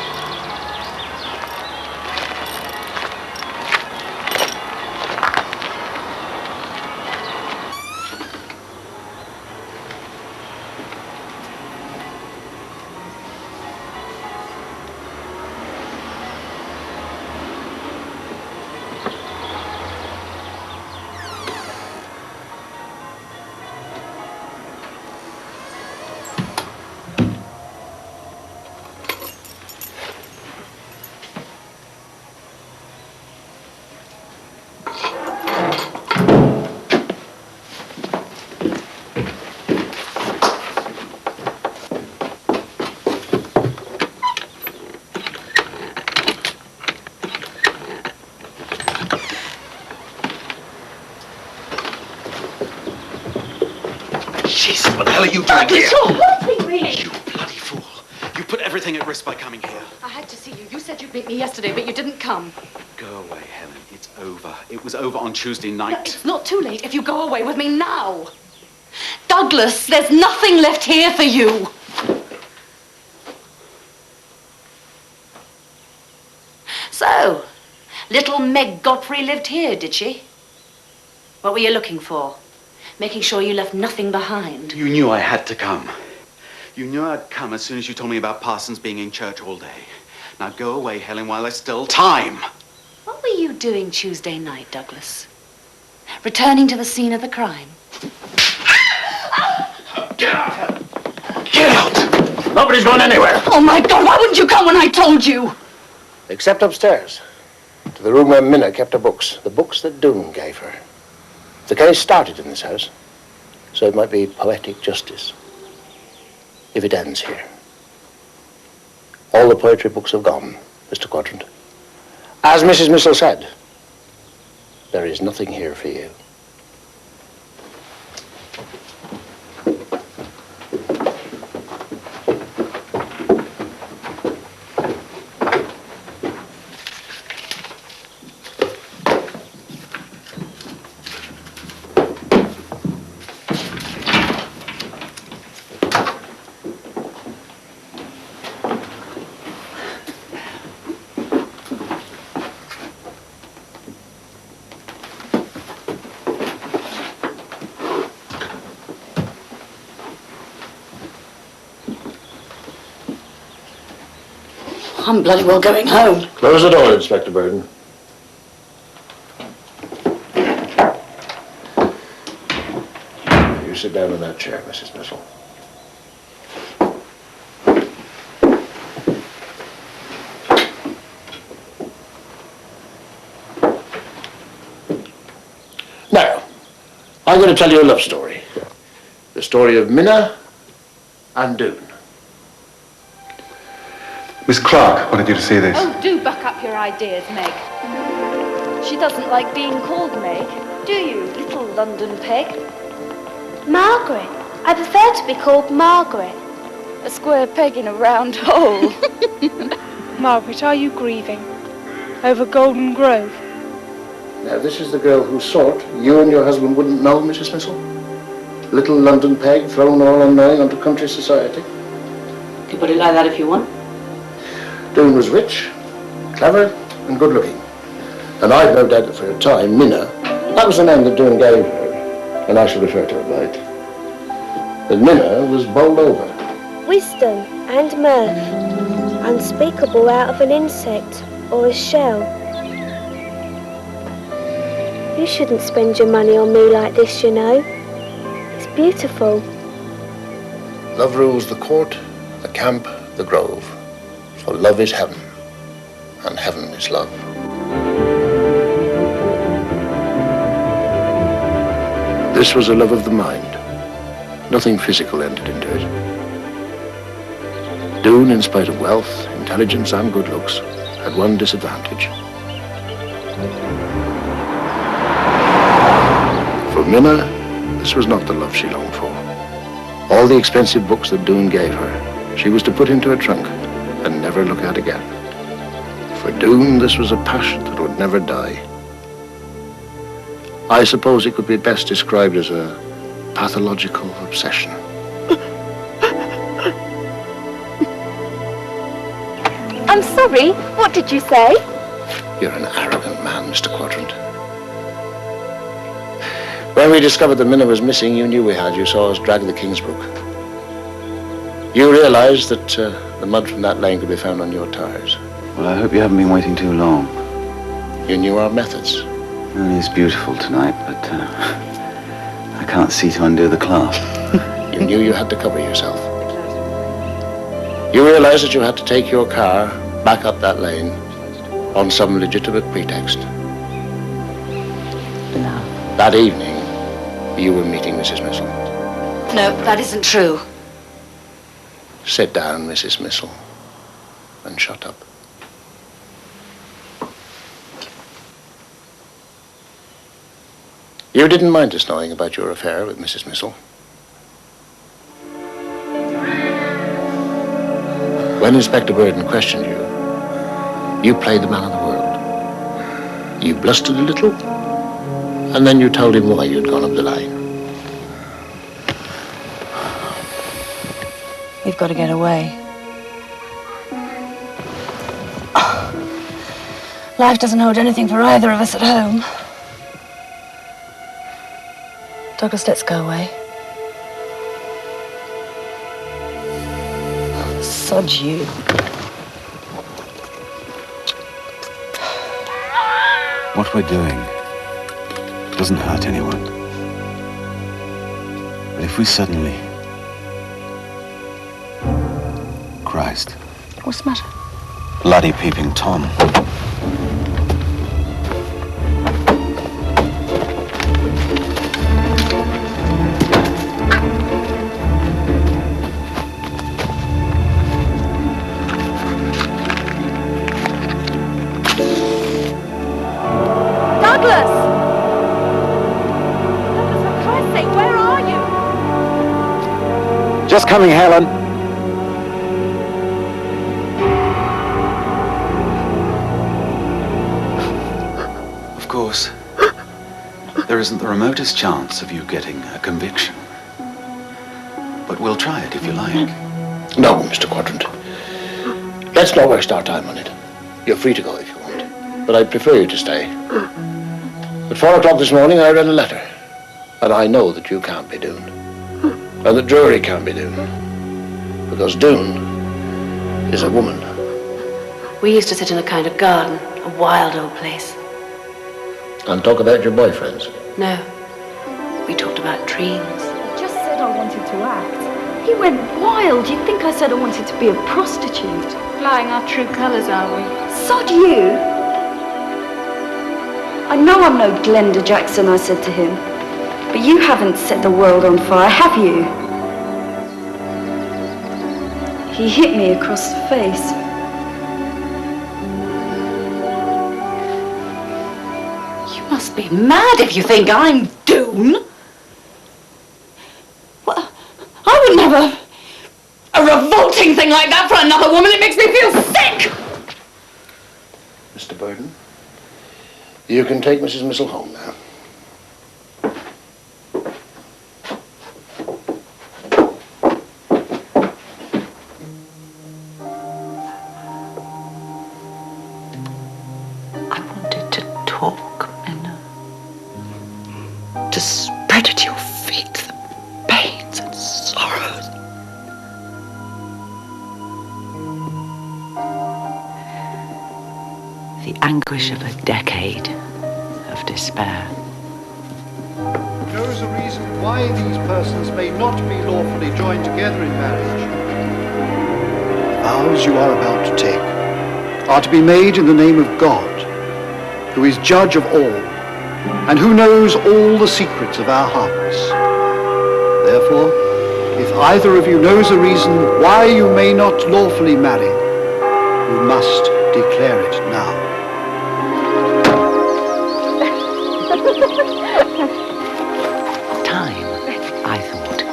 police. What the hell are you doing here? You're helping me! You bloody fool. You put everything at risk by coming here. I had to see you. You said you'd meet me yesterday, but you didn't come. Go away, Helen. It's over. It was over on Tuesday night. It's not too late if you go away with me now. Douglas, there's nothing left here for you. So, little Meg Godfrey lived here, did she? What were you looking for? Making sure you left nothing behind. You knew I had to come. You knew I'd come as soon as you told me about Parsons being in church all day. Now go away, Helen, while there's still time. What were you doing Tuesday night, Douglas? Returning to the scene of the crime? Get out! Get out! Nobody's going anywhere. Oh, my God, why wouldn't you come when I told you? Except upstairs, to the room where Minna kept her books. The books that Doon gave her. The case started in this house, so it might be poetic justice if it ends here. All the poetry books have gone, Mr. Quadrant. As Mrs. Mizzle said, there is nothing here for you. I'm bloody well going home. Close the door, Inspector Burden. You sit down in that chair, Mrs. Mizzle. Now, I'm going to tell you a love story. The story of Minna and Doon. Miss Clark wanted you to see this. Oh, do buck up your ideas, Meg. She doesn't like being called Meg, do you, little London peg? Margaret. I prefer to be called Margaret. A square peg in a round hole. Margaret, are you grieving over Golden Grove? Now, this is the girl whose sort you and your husband wouldn't know, Mrs. Mizzle. Little London peg thrown all unknowing onto country society. You can put it like that if you want. Doon was rich, clever, and good-looking. And I've no doubt that for a time, Minna, that was the name that Doon gave her, and I shall refer to it right, that Minna was bowled over. Wisdom and mirth, unspeakable out of an insect or a shell. You shouldn't spend your money on me like this, you know. It's beautiful. Love rules the court, the camp, the grove. For love is heaven, and heaven is love. This was a love of the mind. Nothing physical entered into it. Doon, in spite of wealth, intelligence, and good looks, had one disadvantage. For Minna, this was not the love she longed for. All the expensive books that Doon gave her, she was to put into a trunk and never look at again. For Doon, this was a passion that would never die. I suppose it could be best described as a pathological obsession. I'm sorry, what did you say? You're an arrogant man, Mr. Quadrant. When we discovered that Minna was missing, you knew we had. You saw us drag the Kingsbrook. You realized that the mud from that lane could be found on your tires. Well, I hope you haven't been waiting too long. You knew our methods. Well, it's beautiful tonight, but I can't see to undo the clasp. You knew you had to cover yourself. You realized that you had to take your car back up that lane on some legitimate pretext. No. That evening, you were meeting Mrs. Mizzle. No, that isn't true. Sit down, Mrs. Mizzle, and shut up. You didn't mind us knowing about your affair with Mrs. Mizzle. When Inspector Burden questioned you, you played the man of the world. You blustered a little, and then you told him why you'd gone up the line. We've got to get away. Life doesn't hold anything for either of us at home. Douglas, let's go away. Sod you. What we're doing doesn't hurt anyone. But if we suddenly... Christ. What's the matter? Bloody peeping Tom. Just coming, Helen. Of course, there isn't the remotest chance of you getting a conviction. But we'll try it if you like. No, Mr. Quadrant. Let's not waste our time on it. You're free to go if you want, but I'd prefer you to stay. At 4 o'clock this morning, I read a letter, and I know that you can't be Doon. And the jury can't be Doon, because Doon is a woman. We used to sit in a kind of garden, a wild old place. And talk about your boyfriends. No, we talked about dreams. I just said I wanted to act. He went wild. You'd think I said I wanted to be a prostitute. Flying our true colours, are we? Sod you! I know I'm no Glenda Jackson, I said to him. But you haven't set the world on fire, have you? He hit me across the face. You must be mad if you think I'm Doon. Well, I wouldn't have a revolting thing like that for another woman. It makes me feel sick. Mr. Burden, you can take Mrs. Mizzle home now. To spread at your feet the pains and sorrows. The anguish of a decade of despair. There is a reason why these persons may not be lawfully joined together in marriage. The vows you are about to take are to be made in the name of God, who is judge of all, and who knows all the secrets of our hearts. Therefore, if either of you knows a reason why you may not lawfully marry, you must declare it now. Time, I thought,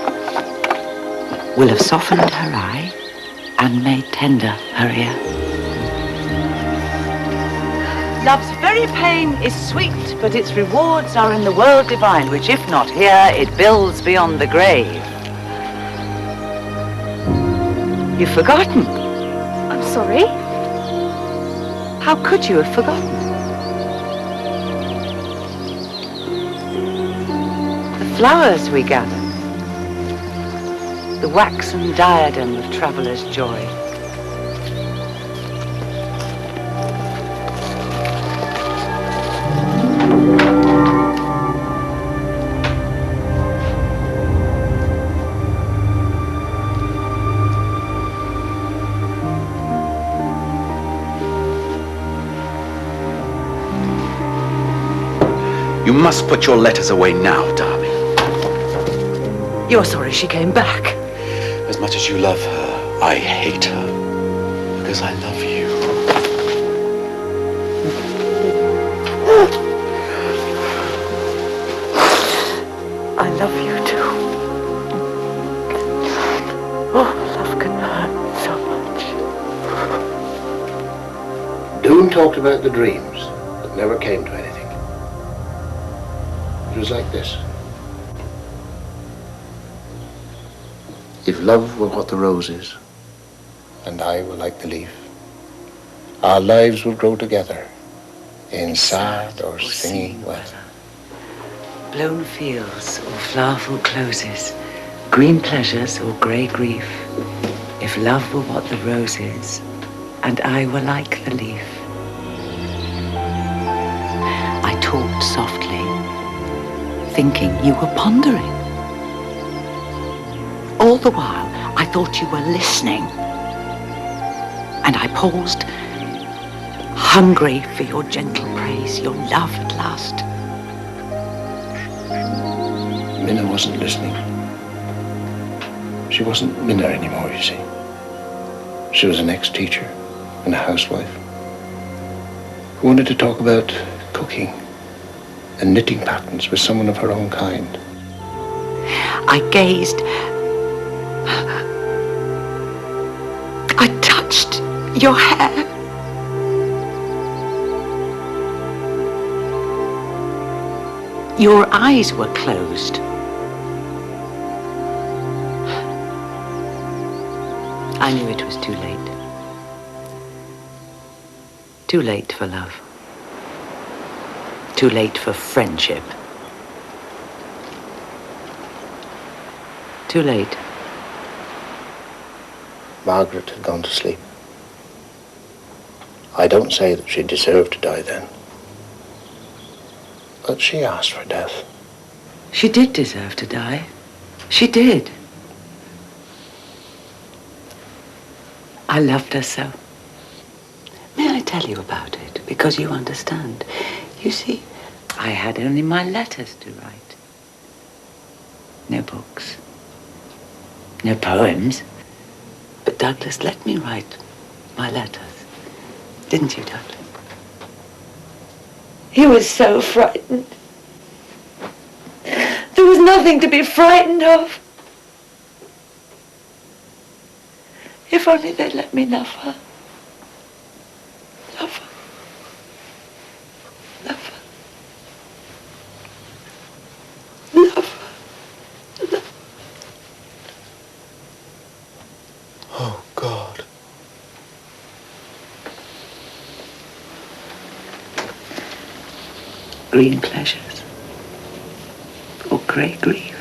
will have softened her eye and made tender her ear. Love's very pain is sweet, but its rewards are in the world divine, which if not here, it builds beyond the grave. You've forgotten. I'm sorry. How could you have forgotten? The flowers we gather, the waxen diadem of traveller's joy. You must put your letters away now, darling. You're sorry she came back. As much as you love her, I hate her. Because I love you. I love you too. Oh, love can hurt so much. talked about the dreams that never came to anything. It was like this. If love were what the rose is, and I were like the leaf, our lives would grow together in sad or singing weather. Blown fields or flowerful closes, green pleasures or grey grief, if love were what the rose is, and I were like the leaf. I talked softly, thinking you were pondering. All the while, I thought you were listening. And I paused, hungry for your gentle praise, your love at last. Minna wasn't listening. She wasn't Minna anymore, you see. She was an ex-teacher and a housewife who wanted to talk about cooking and knitting patterns with someone of her own kind. I gazed. I touched your hair. Your eyes were closed. I knew it was too late. Too late for love. Too late for friendship. Too late. Margaret had gone to sleep. I don't say that she deserved to die then. But she asked for death. She did deserve to die. She did. I loved her so. May I tell you about it? Because you understand. You see, I had only my letters to write. No books. No poems. But Douglas let me write my letters. Didn't you, Douglas? He was so frightened. There was nothing to be frightened of. If only they'd let me love her. Love her. Love her. Love her. Love her. Oh, God. Green pleasures or grey grief.